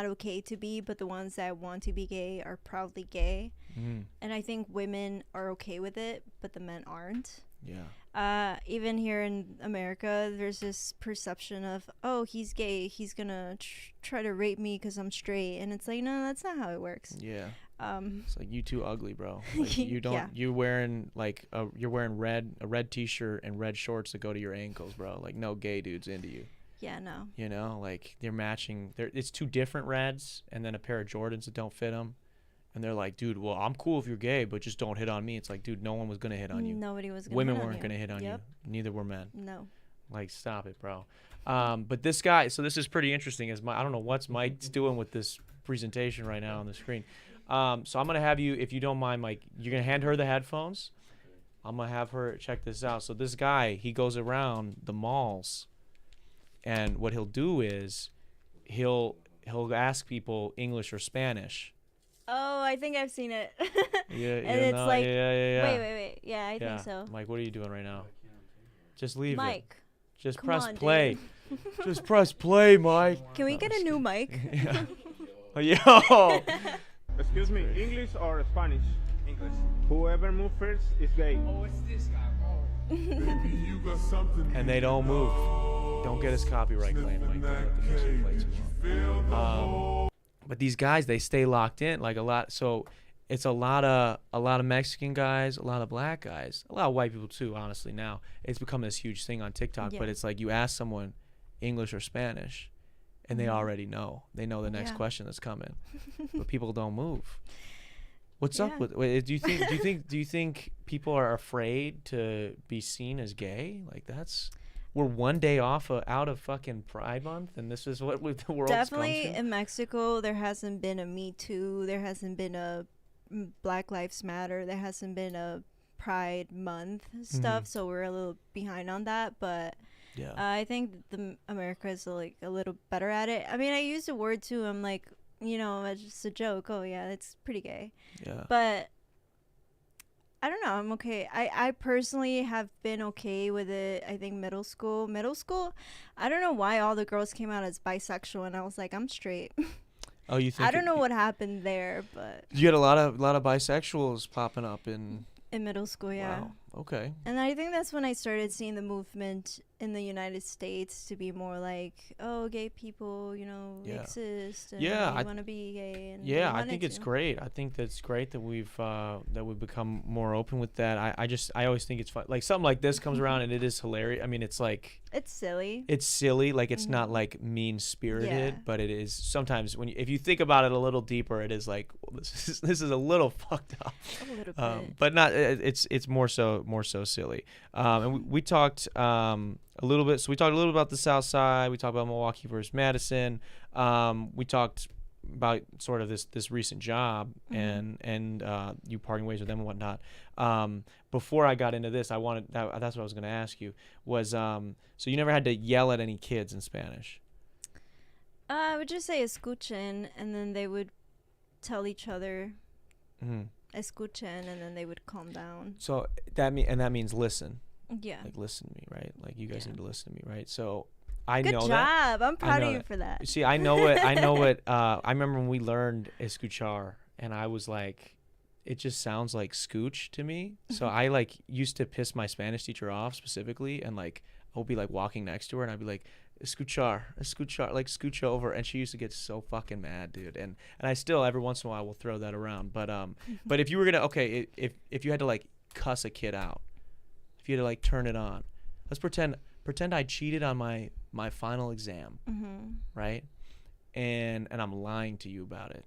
okay to be, but the ones that want to be gay are proudly gay. And I think women are okay with it, but the men aren't. Yeah. Even here in America, there's this perception of, oh, he's gay, he's gonna try to rape me because I'm straight, and it's like, no, that's not how it works. Yeah. It's like, you too ugly, bro. Like, you don't. You're wearing like you're wearing a red t-shirt and red shorts that go to your ankles, bro. Like, no gay dude's into you. Yeah, no. You know, like they're matching. It's two different reds, and then a pair of Jordans that don't fit them. And they're like, dude, well, I'm cool if you're gay, but just don't hit on me. It's like, dude, no one was going to hit on you. Nobody was going to Women weren't going to hit on you. Neither were men. No. Like, stop it, bro. But this guy, so this is pretty interesting. I don't know what's Mike's doing with this presentation right now on the screen. So I'm going to have you, if you don't mind, Mike, you're going to hand her the headphones. I'm going to have her check this out. So this guy, he goes around the malls. And what he'll do is he'll ask people English or Spanish. Oh, I think I've seen it. Yeah, and it's like, wait. Yeah, I think so. Mike, what are you doing right now? Just leave Mike, it. Just press play. Just press play, Mike. Can we get a new mic? Yo. Excuse me, English or Spanish? English. Whoever moves first is gay. Oh, it's this guy. Oh. And they don't move. Don't get his copyright claim. Like, don't let the music play too long. But these guys, they stay locked in like a lot. So it's a lot of Mexican guys, a lot of black guys, a lot of white people too. Honestly, now it's become this huge thing on TikTok. Yeah. But it's like you ask someone English or Spanish, and they already know. They know the next question that's coming. But people don't move. What's up with? Do you think people are afraid to be seen as gay? Like we're one day out of fucking Pride Month, and this is what the world definitely in Mexico. There hasn't been a Me Too. There hasn't been a Black Lives Matter. There hasn't been a Pride Month stuff. So we're a little behind on that, but. Yeah, I think America is like a little better at it. I mean, I use the word too. I'm like, it's just a joke. Oh yeah, it's pretty gay. Yeah. But I don't know. I'm okay. I personally have been okay with it. I think middle school. I don't know why all the girls came out as bisexual, and I was like, I'm straight. Oh, you think? I don't know what happened there, but you had a lot of bisexuals popping up in middle school. Yeah. Wow. Okay. And I think that's when I started seeing the movement in the United States to be more like, oh, gay people, exist, and they want to be gay. And I think it's great. I think that's great that we've become more open with that. I always think it's fun. Like something like this comes around and it is hilarious. I mean, it's like it's silly. It's silly. Like it's not like mean spirited, but it is sometimes if you think about it a little deeper, it is like this is a little fucked up. A little bit. But not. It's more so silly. And we talked a little bit. So we talked a little about the South Side. We talked about Milwaukee versus Madison. We talked about sort of this recent job and you parting ways with them and whatnot. Before I got into this, that's what I was going to ask you was so you never had to yell at any kids in Spanish? I would just say escuchen, and then they would tell each other escuchen, and then they would calm down. So that means listen. Yeah. Like listen to me, right? Like you guys need to listen to me, right? So I know that. Good job. I'm proud of you for that. See, I know what I remember when we learned escuchar, and I was like, it just sounds like scooch to me. So I like used to piss my Spanish teacher off specifically, and like I would be like walking next to her and I'd be like, escuchar, like scooch over, and she used to get so fucking mad, dude. And I still every once in a while will throw that around. But if you were gonna if you had to like cuss a kid out, if you had to like turn it on, let's pretend I cheated on my final exam, right? And I'm lying to you about it.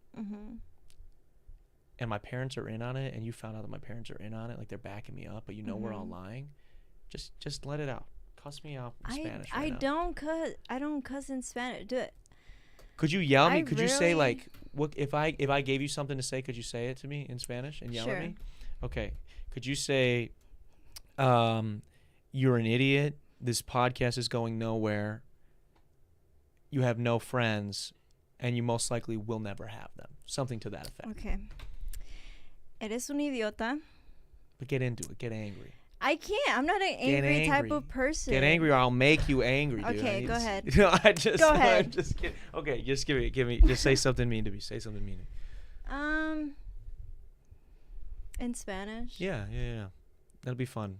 And my parents are in on it, and you found out that my parents are in on it, like they're backing me up, but we're all lying. Just let it out. Cuss me out in Spanish right now. I don't cuss in Spanish. Do it. Could you yell at me? Could you say like, what if I gave you something to say? Could you say it to me in Spanish and yell at me? Okay. Could you say, you're an idiot. This podcast is going nowhere. You have no friends, and you most likely will never have them. Something to that effect. Okay. Eres un idiota. But get into it. Get angry. I can't. I'm not an angry type of person. Get angry, or I'll make you angry, dude. Okay, go ahead. No, go ahead. I'm just kidding. Okay, just give me. Just say something mean to me. Say something mean to me. In Spanish. Yeah. That'll be fun.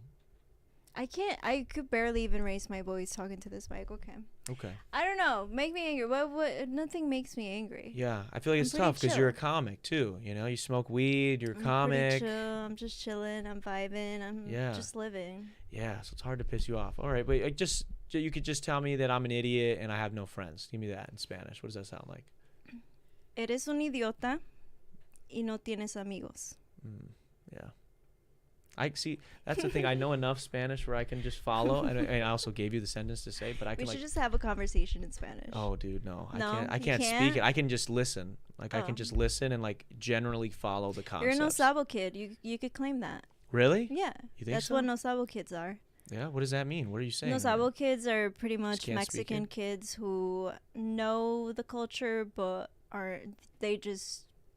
I can't. I could barely even raise my voice talking to this mic. Okay. I don't know. Make me angry. What? Nothing makes me angry. Yeah, I feel like it's tough because you're a comic too. You smoke weed. You're a comic. Pretty chill. I'm just chilling. I'm vibing. I'm just living. Yeah, so it's hard to piss you off. All right, but you could just tell me that I'm an idiot and I have no friends. Give me that in Spanish. What does that sound like? Eres un idiota y no tienes amigos. Yeah. I see. That's the thing. I know enough Spanish where I can just follow, and I also gave you the sentence to say. But I can. We should just have a conversation in Spanish. Oh, dude, no. I can't speak it. I can just listen. Like I can just listen and like generally follow the concepts. You're a No Sabo kid. You could claim that. Really? Yeah. You think that's so? what No Sabo kids are. Yeah. What does that mean? What are you saying? No Sabo kids are pretty much Mexican kids who know the culture, but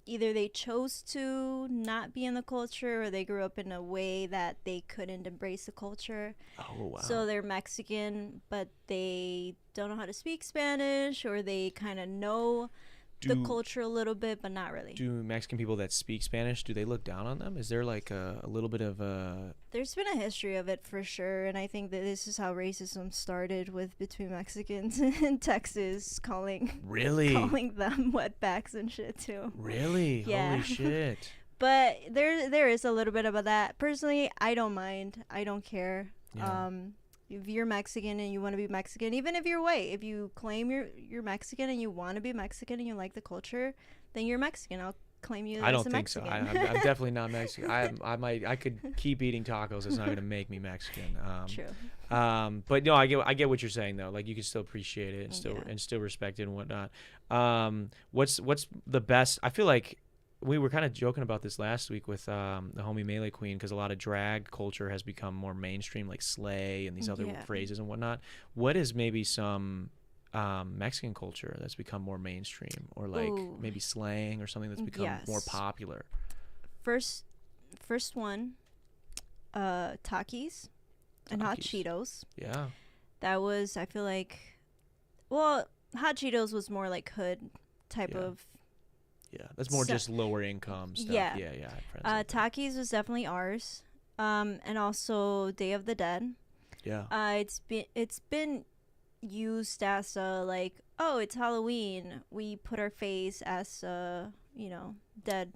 either they chose to not be in the culture, or they grew up in a way that they couldn't embrace the culture. Oh, wow. So they're Mexican, but they don't know how to speak Spanish, or they kind of know the culture a little bit, but not really. Do Mexican people that speak Spanish, do they look down on them? Is there like a little bit of a... There's been a history of it for sure, and I think that this is how racism started with between Mexicans in Texas calling them wetbacks and shit too. Really? Yeah. Holy shit. But there is a little bit about that. Personally, I don't mind. I don't care. Yeah. If you're Mexican and you want to be Mexican, even if you're white, if you claim you're Mexican and you want to be Mexican and you like the culture, then you're Mexican. I'll claim you as a Mexican. I don't think so. I'm definitely not Mexican. I could keep eating tacos. It's not going to make me Mexican. True. But no, I get what you're saying though. Like you can still appreciate it and still respect it and whatnot. What's the best? I feel like we were kind of joking about this last week with the homie Melee Queen, because a lot of drag culture has become more mainstream, like slay and these other phrases and whatnot. What is maybe some Mexican culture that's become more mainstream, or like maybe slang or something that's become more popular? First one, Takis and Hot Cheetos. Yeah. That was, I feel like, well, Hot Cheetos was more like hood type of. Yeah, that's more just lower income stuff. Yeah. Yeah. Takis was definitely ours. And also Day of the Dead. Yeah. It's been used as like, oh, it's Halloween. We put our face as dead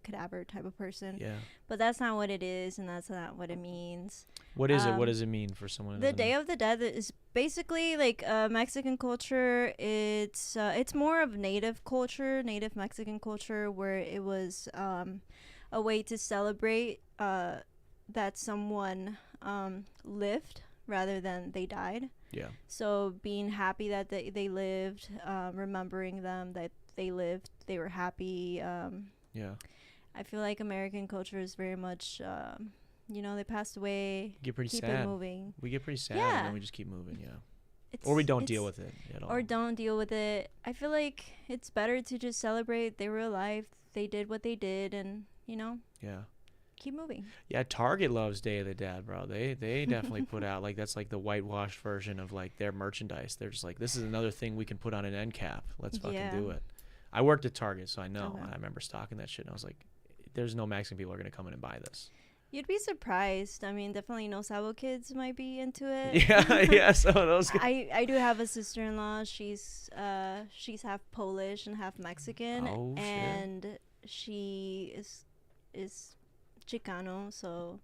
cadaver type of person. Yeah. But that's not what it is, and that's not what it means. What is it? What does it mean for someone who The doesn't Day know? of the Dead is basically like Mexican culture. It's more of native Mexican culture, where it was a way to celebrate that someone lived rather than they died. Yeah. So being happy that they lived, remembering them that they lived, they were happy. Yeah. I feel like American culture is very much, they passed away. Get pretty keep sad. it moving. We get pretty sad, Yeah. and then we just keep moving. Yeah. Or we don't deal with it at all. Or don't deal with it. I feel like it's better to just celebrate. They were alive. They did what they did, and Yeah. keep moving. Yeah, Target loves Day of the Dead, bro. They definitely put out, like, that's like the whitewashed version of like their merchandise. They're just like, this is another thing we can put on an end cap. Let's fucking do it. I worked at Target, so I know. Okay. I remember stocking that shit, and I was like, there's no Mexican people are gonna come in and buy this. You'd be surprised. I mean, definitely No Sabo kids might be into it. Yeah. Some of those guys. I do have a sister-in-law. She's half Polish and half Mexican, and she is Chicano, so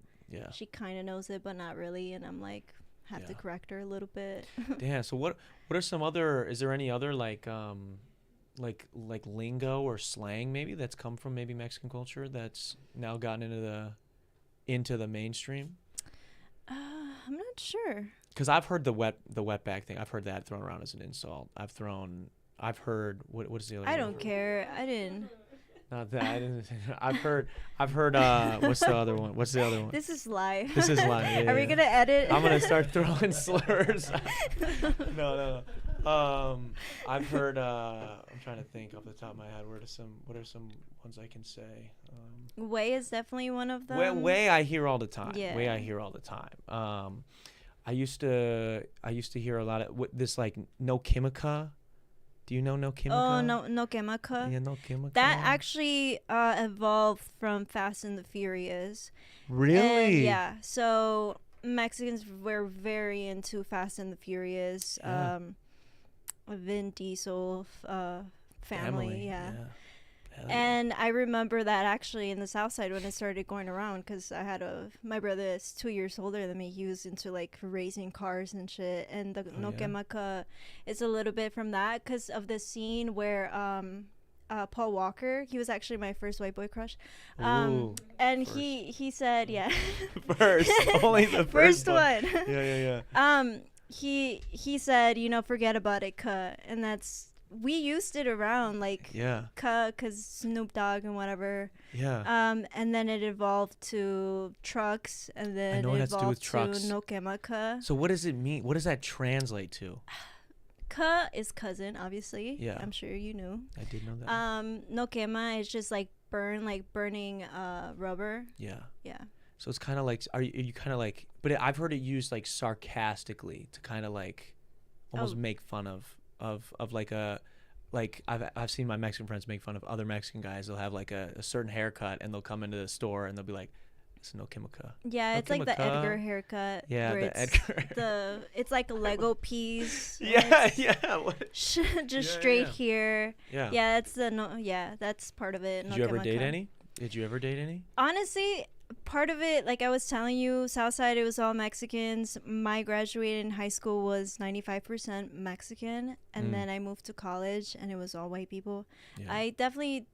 she kind of knows it, but not really. And I'm like, have to correct her a little bit. Damn. So what are some other? Is there any other like lingo or slang maybe that's come from maybe Mexican culture that's now gotten into the mainstream? I'm not sure. Because I've heard the wetback thing. I've heard that thrown around as an insult. I've heard what is the other? I don't care. I didn't. Not that. I didn't. I've heard. What's the other one? This is live. Yeah, Are we gonna edit? I'm gonna start throwing slurs. No. I've heard. I'm trying to think off the top of my head. What are some ones I can say? Way is definitely one of them. Way I hear all the time. Yeah. Way I hear all the time. I used to hear a lot of this, like, no Kimika. Do you know no Kimika? Oh, no Kimika. Yeah, no Kimika. That actually evolved from Fast and the Furious. Really? And, yeah. So Mexicans were very into Fast and the Furious. Yeah. Vin Diesel family. Yeah. Hell And I remember that actually in the South Side when it started going around, because I had my brother is 2 years older than me. He was into like racing cars and shit. And the no Quemaca is a little bit from that because of the scene where Paul Walker, he was actually my first white boy crush. And first. he said, yeah. First. Only the first one. Yeah. He said, forget about it, and that's. We used it around like cause Snoop Dogg and whatever. Yeah. And then it evolved to trucks, and then it evolved to no quema. So what does it mean? What does that translate to? Ka is cousin, obviously. Yeah. I'm sure you knew. I did know that. No quema is just like burning rubber. Yeah. Yeah. So it's kind of like, are you kind of like? But I've heard it used like sarcastically to kind of like almost make fun of like a like I've seen my Mexican friends make fun of other Mexican guys. They'll have like a certain haircut, and they'll come into the store and they'll be like, "It's no Kimika." Yeah, No it's like the Kimika. Edgar haircut. Yeah, where the it's Edgar. it's like a Lego piece. and Yeah, it's yeah. What? just Yeah, straight yeah. here. Yeah. Yeah, that's the no. Yeah, that's part of it. Did no you ever Kimaka. date any? Did you ever date any? Honestly, part of it, like I was telling you, Southside, it was all Mexicans. My graduated in high school was 95% Mexican, and then I moved to college, and it was all white people. Yeah. I definitely,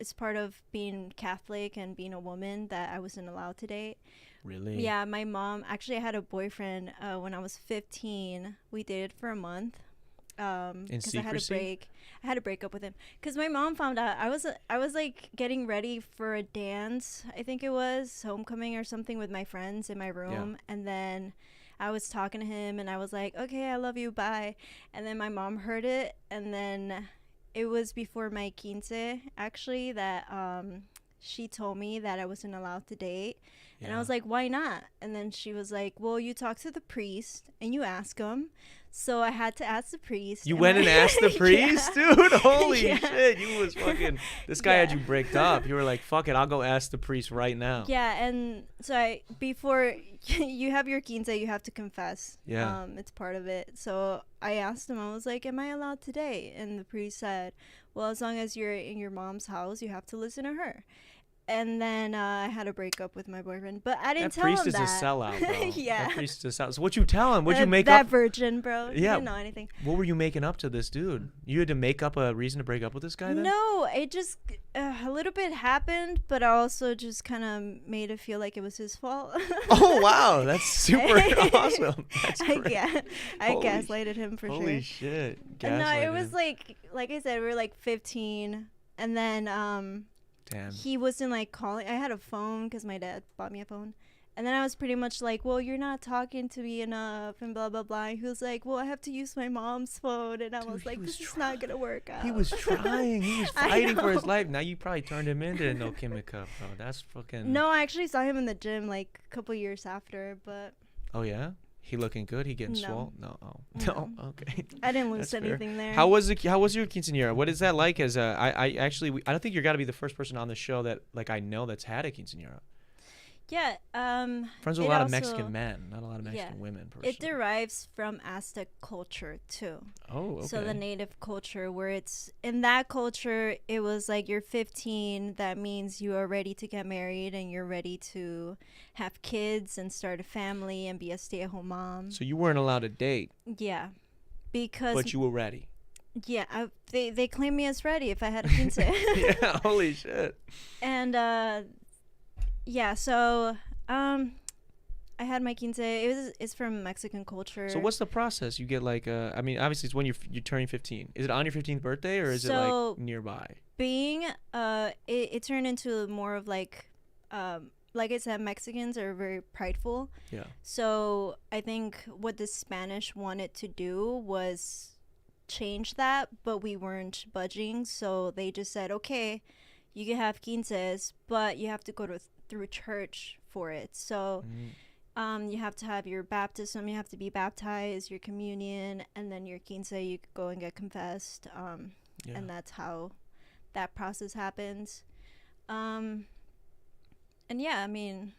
it's part of being Catholic and being a woman that I wasn't allowed to date. Really? Yeah, my mom, actually, I had a boyfriend when I was 15. We dated for a month. In Because I secrecy? had to break up with him because my mom found out I was like getting ready for a dance. I think it was homecoming or something with my friends in my room, and then I was talking to him and I was like, "Okay, I love you, bye." And then my mom heard it, and then it was before my quince actually that she told me that I wasn't allowed to date. And I was like, "Why not?" And then she was like, "Well, you talk to the priest and you ask him." So I had to ask the priest. You went and asked the priest, dude? Holy shit! You was fucking. This guy had you breaked up. You were like, "Fuck it, I'll go ask the priest right now." Yeah, and so before you have your quince, you have to confess. Yeah. It's part of it. So I asked him. I was like, "Am I allowed to date?" And the priest said, "Well, as long as you're in your mom's house, you have to listen to her." And then I had to break up with my boyfriend, but I didn't tell him that. That priest is a sellout, bro. Yeah. That priest is a sellout. So what you tell him? What'd you make that up? virgin, bro. He Yeah. didn't know anything. What were you making up to this dude? You had to make up a reason to break up with this guy then? No, it just a little bit happened, but I also just kind of made it feel like it was his fault. Oh wow, that's super awesome. That's great. I Holy gaslighted him for sure. Holy shit. And no, it Gaslighted was him. like I said, we were like 15, and then Damn. he wasn't like calling. I had a phone because my dad bought me a phone. And then I was pretty much like, "Well, you're not talking to me enough," and blah, blah, blah. And he was like, "Well, I have to use my mom's phone." And I was like, "This is not going to work out." He was trying. He was I fighting for his know. life. Now you probably turned him into no Kimika, bro. That's fucking. No, I actually saw him in the gym like a couple years after, but Oh yeah. He looking good? He getting No. swole? No. Oh. No. No. Okay. I didn't lose That's fair. anything there. How was your quinceañera? What is that like? As I actually I don't think you're got to be the first person on the show that like I know that's had a quinceañera. Yeah. Friends with a it lot of also- Mexican men, not a lot of Mexican yeah, women. Personally. It derives from Aztec culture too. Oh, okay. So the native culture, where it's in that culture, it was like you're 15. That means you are ready to get married and you're ready to have kids and start a family and be a stay-at-home mom. So you weren't allowed to date, Yeah, because but you were ready. yeah, they claimed me as ready if I had a quince. Yeah. Holy shit. And yeah, so I had my quince. It's from Mexican culture. So what's the process? You get like I mean, obviously it's when you're turning 15. Is it on your 15th birthday or is it So- like nearby? being it turned into more of like I said, Mexicans are very prideful. Yeah. So I think what the Spanish wanted to do was change that, but we weren't budging. So they just said, okay, you can have quinces, but you have to go through church for it. So you have to have your baptism, you have to be baptized, your communion, and then your quince, you could go and get confessed. Yeah. And that's how that process happens. And yeah, I mean,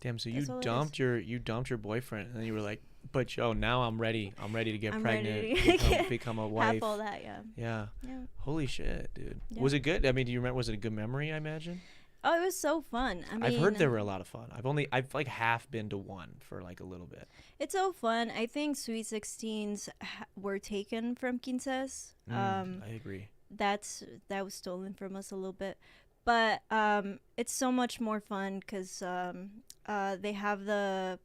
Damn. So you that's all it dumped your boyfriend, and then you were like, but yo, now I'm ready. I'm ready to get I'm pregnant, ready to become a have wife. all that, yeah. Yeah. Yeah. Holy shit, dude. Yeah. Was it good? I mean, do you remember? Was it a good memory? I imagine. Oh, it was so fun. I mean, I've heard they were a lot of fun. I've like half been to one for like a little bit. It's so fun. I think Sweet 16s were taken from quinces. I agree. That was stolen from us a little bit, but it's so much more fun because they have the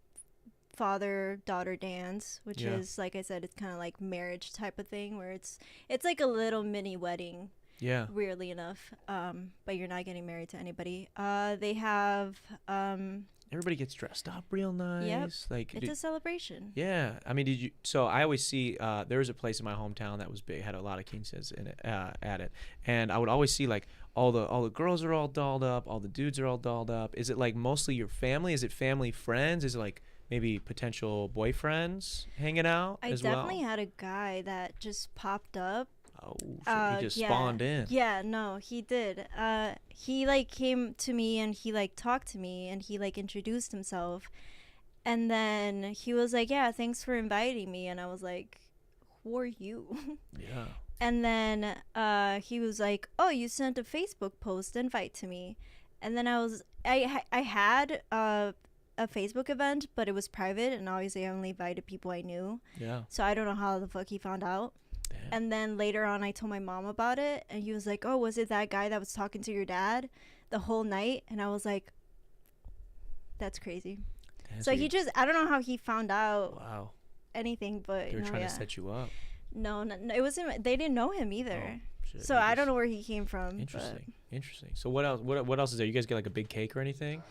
father-daughter dance, which Yeah. is, like I said, it's kind of like marriage type of thing, where it's like a little mini wedding. Yeah. Weirdly enough, but you're not getting married to anybody. They have Everybody gets dressed up real nice. Like it's a celebration. yeah. I mean, did you? So I always see there was a place in my hometown that was big, had a lot of quinces in it at it, and I would always see like all the girls are all dolled up, all the dudes are all dolled up. Is it like mostly your family? Is it family friends? Is it like maybe potential boyfriends hanging out I as definitely well? had a guy that just popped up Oh, so he just spawned in. Yeah, no, he did. He like came to me and he like talked to me and he like introduced himself, and then he was like, "Yeah, thanks for inviting me," and I was like, "Who are you?" Yeah. And then he was like, "Oh, you sent a Facebook post invite to me," and then I had a Facebook event, but it was private, and obviously I only invited people I knew. Yeah. So I don't know how the fuck he found out. Damn. And then later on, I told my mom about it, and he was like, "Oh, was it that guy that was talking to your dad the whole night?" And I was like, "That's crazy." Damn, So he just, I don't know how he found out Wow. anything, but They were trying yeah. to set you up. No, it wasn't. They didn't know him either. Oh, shit. So I don't know where he came from. Interesting. Interesting. So what else? What else is there? You guys get like a big cake or anything?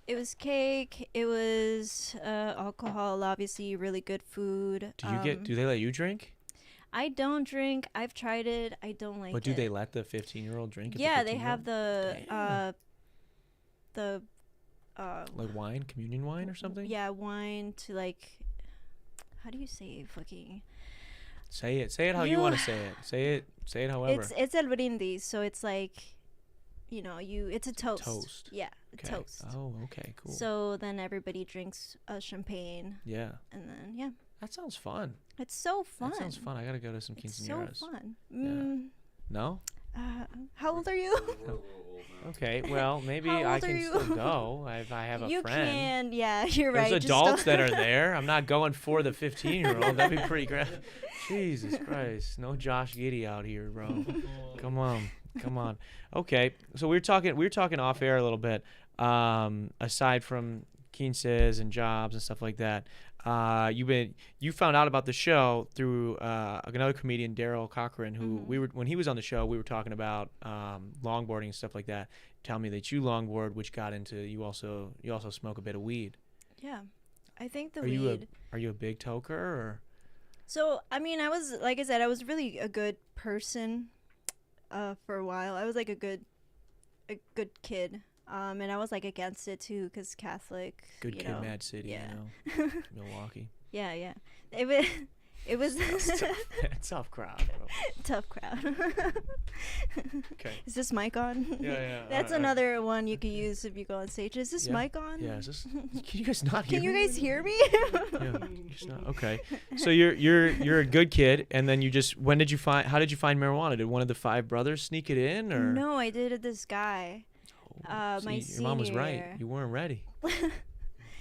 It was cake. It was alcohol. Obviously, really good food. Do they let you drink? I don't drink. I've tried it. I don't like it. But do they let the 15-year-old drink? Yeah, they have the like wine, communion wine or something? Yeah, wine to like, how do you say fucking? Say it how you want to say it. Say it however. It's el brindis, so it's like, it's a toast. Toast. Yeah, a Okay. toast. Oh, okay, cool. So then everybody drinks champagne. Yeah. And then, yeah. That sounds fun. It's so fun. That sounds fun. I gotta go to some quinceañeras. It's so fun. Yeah. No? How old are you? Okay, well, maybe How I old are can you? still go if I have a You friend. can, yeah, you're right. There's just adults don't- that are there. I'm not going for the 15-year-old. That'd be pretty great. Jesus Christ. No Josh Giddey out here, bro. Come on. Okay, so we were talking off air a little bit. Aside from quinces and jobs and stuff like that, you found out about the show through another comedian, Daryl Cochran, who when he was on the show, we were talking about longboarding and stuff like that. Tell me that you longboard, which got into you also smoke a bit of weed. Yeah, I think the Are weed. Are you a big toker or? So I mean, I was, like I said, I was really a good person for a while. I was like a good kid. And I was like against it too, because Catholic. Good kid, Mad City, yeah. Milwaukee. Yeah. It was Tough crowd, bro. tough crowd. Okay. Is this mic on? Yeah. That's another one you could use if you go on stage. Is this mic on? Yeah. Can you guys not hear? Can you me? guys hear me? Yeah. Just not, okay. So you're a good kid, and then you just how did you find marijuana? Did one of the 5 brothers sneak it in, or? No, I did it this guy. My your mom was right. senior year. You weren't ready.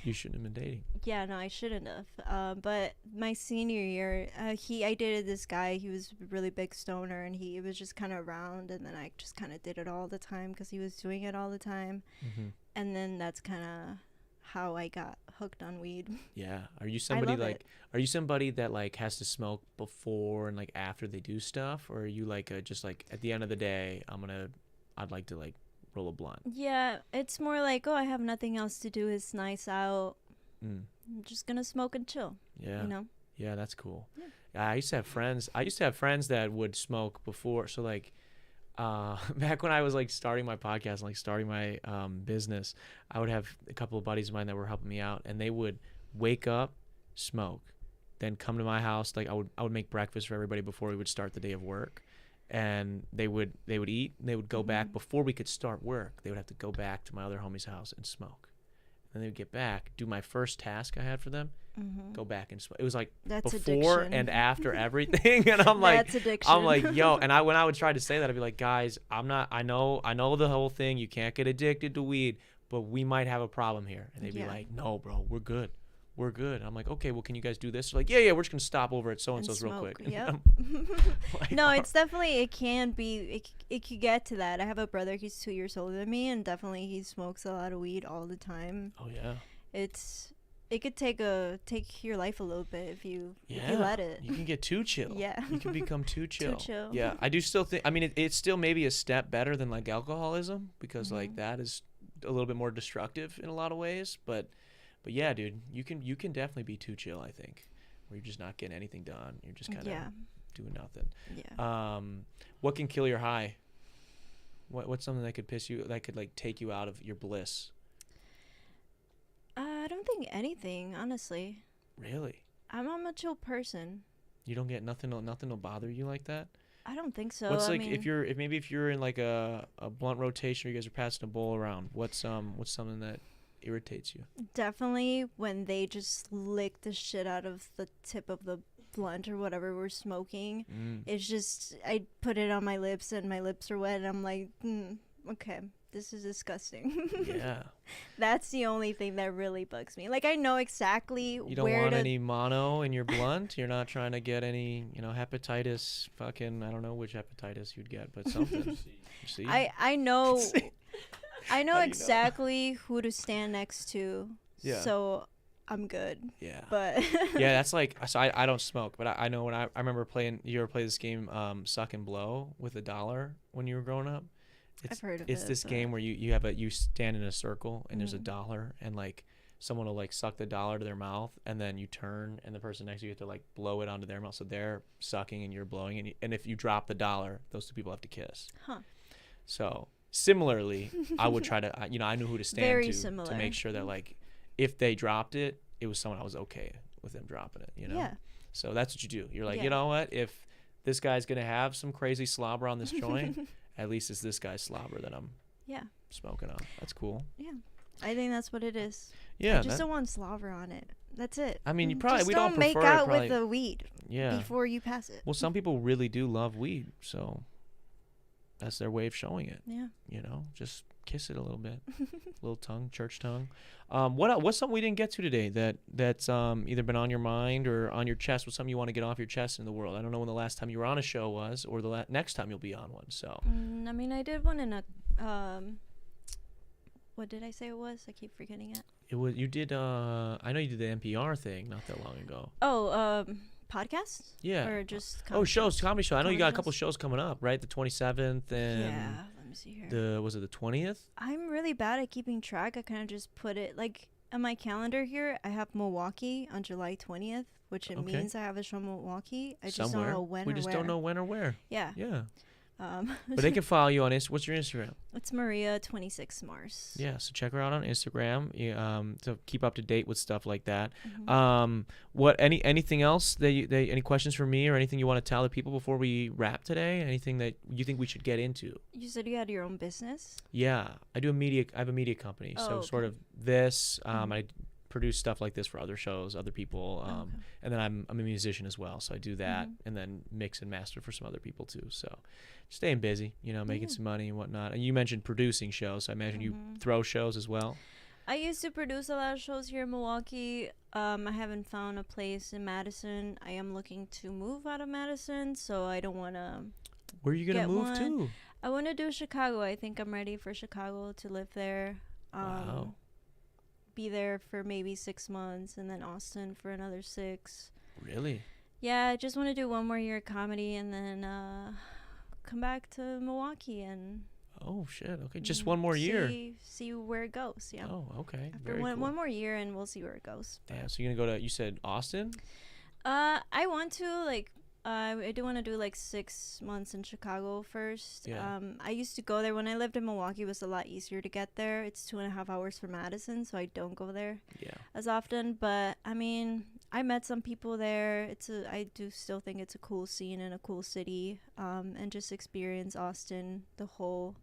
You shouldn't have been dating. Yeah, no, I shouldn't have. But my senior year, I dated this guy. He was a really big stoner, and he was just kind of around. And then I just kind of did it all the time because he was doing it all the time. Mm-hmm. And then that's kind of how I got hooked on weed. Yeah. Are you somebody love it. Are you somebody that like has to smoke before and like after they do stuff, or are you like just like at the end of the day, I'd like to like roll a blunt? Yeah, it's more like, oh, I have nothing else to do. It's nice out. I'm just gonna smoke and chill. Yeah. You know. Yeah, that's cool. Yeah. I used to have friends that would smoke before. So like, back when I was like starting my podcast and like starting my business, I would have a couple of buddies of mine that were helping me out, and they would wake up, smoke, then come to my house. Like I would make breakfast for everybody before we would start the day of work, and they would eat, and they would go back before we could start work. They would have to go back to my other homie's house and smoke. And they would get back, do my first task I had for them, go back and smoke. It was like That's before addiction. and after everything, and I'm like, That's addiction. I'm like, yo, and when I would try to say that, I'd be like, guys, I know the whole thing. You can't get addicted to weed, but we might have a problem here. And they'd be like, no, bro, we're good. I'm like, okay, well, can you guys do this? They're like, yeah, we're just gonna stop over at so-and-so's real quick. Yep. Like, No, it's definitely, it can be, it could get to that. I have a brother, he's 2 years older than me, and definitely he smokes a lot of weed all the time. oh yeah. It could take your life a little bit if you let it. You can get too chill. Yeah. You can become too chill. Too chill. Yeah, I do still think. I mean, it's still maybe a step better than like alcoholism, because like that is a little bit more destructive in a lot of ways. But yeah, dude, you can definitely be too chill. I think, where you're just not getting anything done. You're just kind of doing nothing. Yeah. What can kill your high? What's something that could like take you out of your bliss? I don't think anything, honestly. Really? I'm a chill person. You don't get nothing will bother you like that? I don't think so. What's like if you're in like a blunt rotation or you guys are passing a bowl around, what's something that irritates you? Definitely when they just lick the shit out of the tip of the blunt or whatever we're smoking. It's just, I put it on my lips and my lips are wet and I'm like, okay, this is disgusting. Yeah. That's the only thing that really bugs me. Like, I know exactly you don't want any mono in your blunt. You're not trying to get any, hepatitis. Fucking, I don't know which hepatitis you'd get, but something. See? I know. I know exactly who to stand next to. Yeah. So I'm good. Yeah. But yeah, that's like, so I don't smoke, but I know when I remember playing. You ever play this game, Suck and Blow, with $1 when you were growing up? I've heard of it. It's this game where you stand in a circle and there's $1 and like someone will like suck the dollar to their mouth and then you turn and the person next to you have to like blow it onto their mouth, so they're sucking and you're blowing, and if you drop the dollar, those two people have to kiss. Huh. So similarly, I would try to I knew who to stand to make sure that like if they dropped it, it was someone I was okay with them dropping it. Yeah. So that's what you do. You're like, you know what? If this guy's gonna have some crazy slobber on this joint. At least it's this guy's slobber that I'm smoking on. That's cool. Yeah. I think that's what it is. Yeah. I just don't want slobber on it. That's it. I mean, we don't make out with the weed before you pass it. Well, some people really do love weed, so that's their way of showing it. Yeah. Just kiss it a little bit. Little tongue, church tongue. What's something we didn't get to today that's either been on your mind or on your chest? What's something you want to get off your chest in the world? I don't know when the last time you were on a show was, or the next time you'll be on one. So. I mean, I did one in a. What did I say it was? I keep forgetting it. It was you did. I know you did the NPR thing not that long ago. Oh, podcast? Yeah. Or just comedy show. I know you got a couple shows coming up, right? The 27th and. Yeah. Let me see here. Was it the 20th? I'm really bad at keeping track. I kind of just put it like on my calendar here. I have Milwaukee on July 20th, which it means I have a show in Milwaukee. I just don't know when or where. We just don't know when or where. Yeah. Yeah. But they can follow you on What's your Instagram? It's Maria26 Mars. Yeah, so check her out on Instagram to keep up to date with stuff like that. Anything else any questions for me or anything you want to tell the people before we wrap today? Anything that you think we should get into? You said you had your own business? Yeah, I have a media company. Sort of this. I produce stuff like this for other shows, other people, and then I'm a musician as well, so I do that and then mix and master for some other people too. So staying busy, making some money and whatnot. And you mentioned producing shows, so I imagine you throw shows as well. I used to produce a lot of shows here in Milwaukee. I haven't found a place in Madison. I am looking to move out of Madison, so I don't want to. Where are you gonna move to? I want to do Chicago. I think I'm ready for Chicago to live there. Wow. Be there for maybe 6 months and then Austin for another 6. Really? Yeah, I just want to do one more year of comedy and then come back to Milwaukee and oh shit, okay, just one more year, see where it goes. Yeah. Oh, okay. After very cool. One more year and we'll see where it goes. Damn, so you're gonna go to, you said Austin? I want to I do want to do 6 months in Chicago first. Yeah. I used to go there when I lived in Milwaukee. It was a lot easier to get there. It's 2.5 hours from Madison, so I don't go there as often. But I mean, I met some people there. I do still think it's a cool scene and a cool city. And just experience Austin, the whole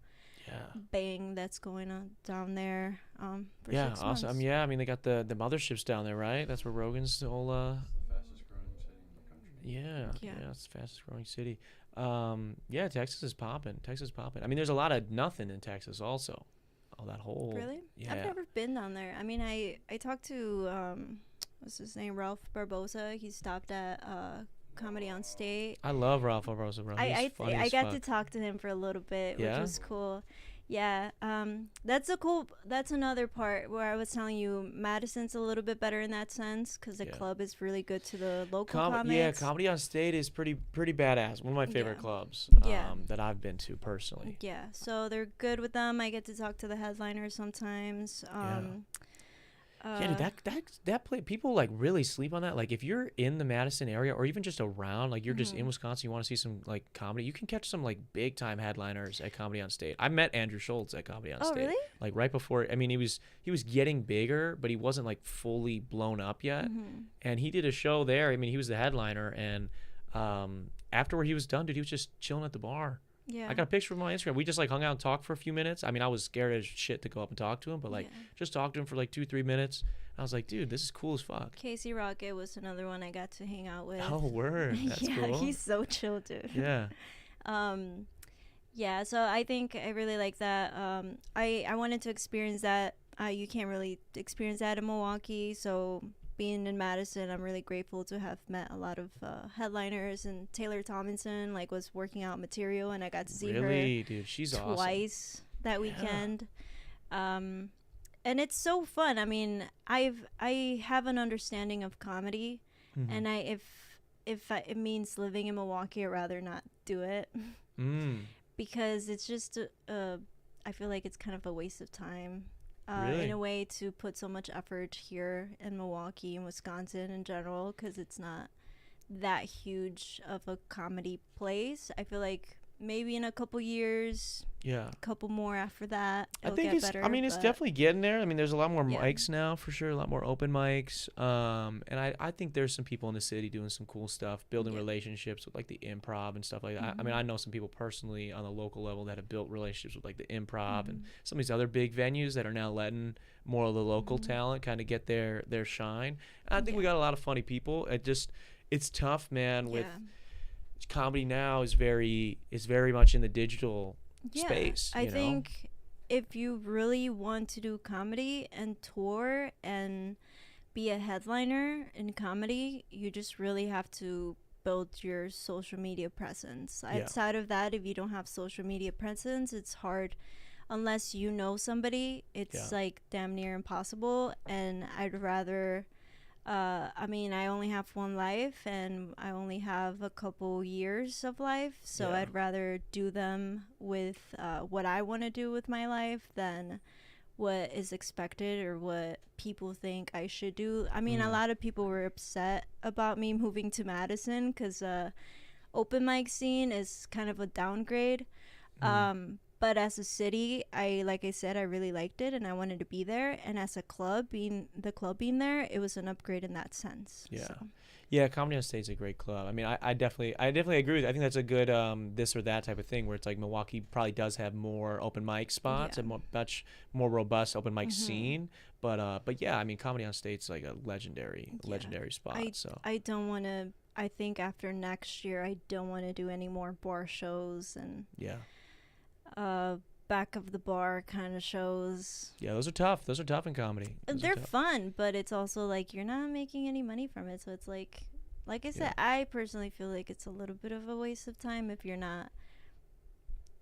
bang that's going on down there. For 6 awesome. months. Yeah, I mean they got the motherships down there, right? That's where Rogan's whole Yeah, it's the fastest growing city. Texas is popping. I mean, there's a lot of nothing in Texas also. All that whole. Really? Yeah. I've never been down there. I mean, I talked to what's his name, Ralph Barbosa. He stopped at Comedy on State. I love Ralph Barbosa, bro. I got to talk to him for a little bit, which was cool. Yeah, that's another part where I was telling you Madison's a little bit better in that sense because the club is really good to the local comics. Yeah, Comedy on State is pretty badass. One of my favorite clubs that I've been to personally. Yeah, so they're good with them. I get to talk to the headliners sometimes. Dude, that play, people really sleep on that. Like if you're in the Madison area or even just around, like you're just in Wisconsin, you want to see some comedy, you can catch some big time headliners at Comedy on State. I met Andrew Schultz at Comedy on State. Oh, really? Like right before. I mean, he was getting bigger, but he wasn't fully blown up yet. And he did a show there. I mean, he was the headliner, and after he was done, dude, he was just chilling at the bar. Yeah. I got a picture of him on Instagram. We just like hung out and talked for a few minutes. I mean, I was scared as shit to go up and talk to him, but like just talked to him for like 2-3 minutes. I was like, dude, this is cool as fuck. Casey Rocket was another one I got to hang out with. Oh, word. That's cool. He's so chill, dude. Yeah. Yeah, so I think I really like that. I wanted to experience that. You can't really experience that in Milwaukee, so being in Madison, I'm really grateful to have met a lot of headliners, and Taylor Tomlinson like was working out material, and I got to see her dude, she's twice that weekend. And it's so fun. I mean, I have an understanding of comedy, and if it means living in Milwaukee, I'd rather not do it because it's just I feel like it's kind of a waste of time. In a way, to put so much effort here in Milwaukee and Wisconsin in general, because it's not that huge of a comedy place. I feel like maybe in a couple years, a couple more after that, it'll get better. I mean, it's definitely getting there. I mean, there's a lot more mics now, for sure, a lot more open mics. And I think there's some people in the city doing some cool stuff, building relationships with like the improv and stuff like that. I mean, I know some people personally on the local level that have built relationships with like the improv and some of these other big venues that are now letting more of the local talent kind of get their shine. And I think we got a lot of funny people. It's tough, man, with comedy now is very much in the digital space. I think if you really want to do comedy and tour and be a headliner in comedy, you just really have to build your social media presence. Outside of that, if you don't have social media presence, it's hard. Unless you know somebody, it's like damn near impossible. And I'd rather I mean, I only have one life, and I only have a couple years of life, so I'd rather do them with what I want to do with my life than what is expected or what people think I should do. I mean, a lot of people were upset about me moving to Madison because open mic scene is kind of a downgrade. But as a city, like I said, I really liked it and I wanted to be there. And as a club, being there, it was an upgrade in that sense. Yeah. So. Yeah, Comedy on Stage is a great club. I mean, I definitely agree with you. I think that's a good this or that type of thing where it's like Milwaukee probably does have more open mic spots and much more robust open mic scene. But yeah, I mean, Comedy on Stage is like a legendary spot. I don't want to. I think after next year, I don't want to do any more bar shows and back of the bar kind of shows. Yeah, those are tough in comedy. They're fun, but it's also like you're not making any money from it. So it's like I said, I personally feel like it's a little bit of a waste of time if you're not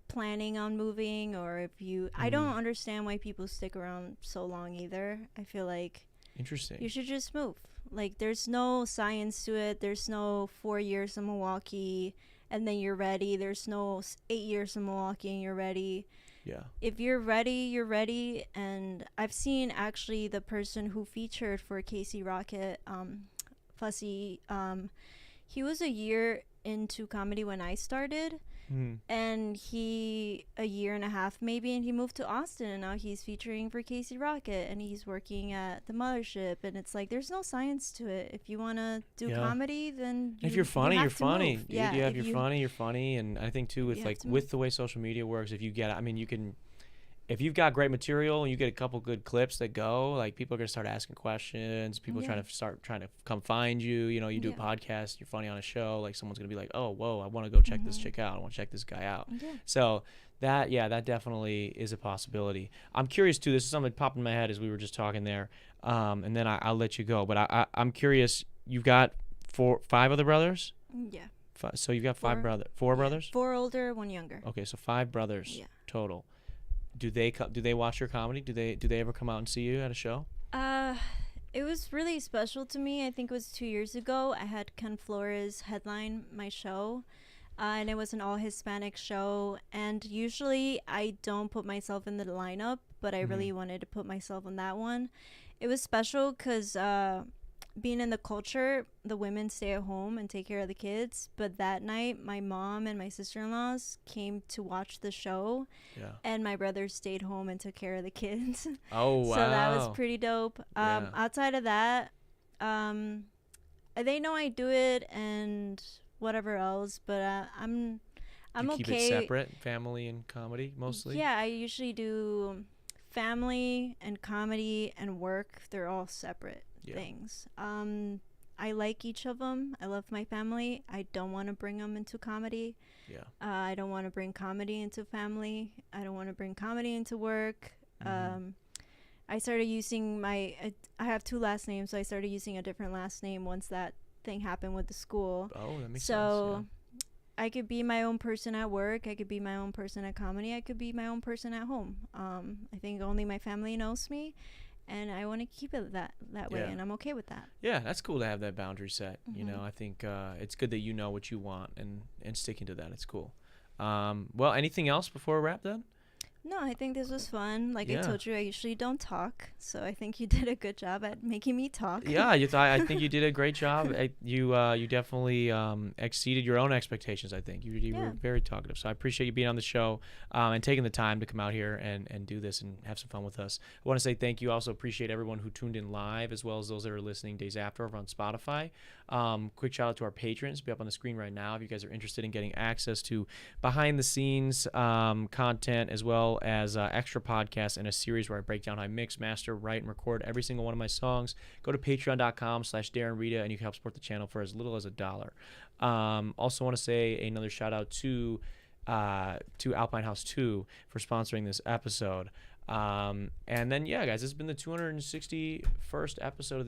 planning on moving, or if you I don't understand why people stick around so long either. I feel like interesting. You should just move. Like, there's no science to it. There's no 4 years in Milwaukee and then you're ready. There's no 8 years in Milwaukee and you're ready. Yeah. If you're ready, you're ready. And I've seen actually the person who featured for Casey Rocket, Fussy, he was a year into comedy when I started. And he a year and a half maybe, and he moved to Austin, and now he's featuring for Casey Rocket, and he's working at the Mothership. And it's like there's no science to it. If you want to do comedy, then if you're funny, you're funny. Dude, yeah, if you're funny, you're funny. And I think too with the way social media works, if you get, I mean, you can. If you've got great material and you get a couple good clips that go, like, people are going to start asking questions. People are trying to come find you. You know, you do a podcast, you're funny on a show. Like, someone's going to be like, oh, whoa, I want to go check this chick out. I want to check this guy out. Yeah. So that definitely is a possibility. I'm curious, too. This is something that popped in my head as we were just talking there. And then I'll let you go. But I'm curious. You've got 5 other brothers? Yeah. So you've got four brothers? 4 older, 1 younger. Okay, so 5 brothers total. Do they watch your comedy? Do they ever come out and see you at a show? It was really special to me. I think it was 2 years ago. I had Ken Flores headline my show, and it was an all Hispanic show. And usually I don't put myself in the lineup, but I really wanted to put myself on that one. It was special because being in the culture, the women stay at home and take care of the kids. But that night, my mom and my sister-in-laws came to watch the show. Yeah. And my brother stayed home and took care of the kids. Oh, wow. So that was pretty dope. Outside of that, they know I do it. And whatever else. But I'm you okay. Keep it separate, family and comedy mostly. Yeah, I usually do family and comedy and work. They're all separate things. I like each of them. I love my family. I don't want to bring them into comedy. Yeah. I don't want to bring comedy into family. I don't want to bring comedy into work. I started using I have 2 last names, so I started using a different last name once that thing happened with the school. Oh, that makes sense. So I could be my own person at work. I could be my own person at comedy. I could be my own person at home. I think only my family knows me, and I want to keep it that way, and I'm okay with that. Yeah, that's cool to have that boundary set. You know, I think it's good that you know what you want and sticking to that. It's cool. Well, anything else before we wrap then? No, I think this was fun. Like I told you, I usually don't talk, so I think you did a good job at making me talk. Yeah, I think you did a great job. You definitely exceeded your own expectations. I think you were very talkative. So I appreciate you being on the show and taking the time to come out here and do this and have some fun with us. I want to say thank you. Also appreciate everyone who tuned in live, as well as those that are listening days after over on Spotify. Quick shout out to our patrons. Be up on the screen right now if you guys are interested in getting access to behind the scenes content, as well as extra podcasts and a series where I break down how I mix, master, write, and record every single one of my songs. Go to patreon.com/Darren Rita, and you can help support the channel for as little as $1. Also want to say another shout out to Alpine House 2 for sponsoring this episode. And then, guys, this has been the 261st episode of the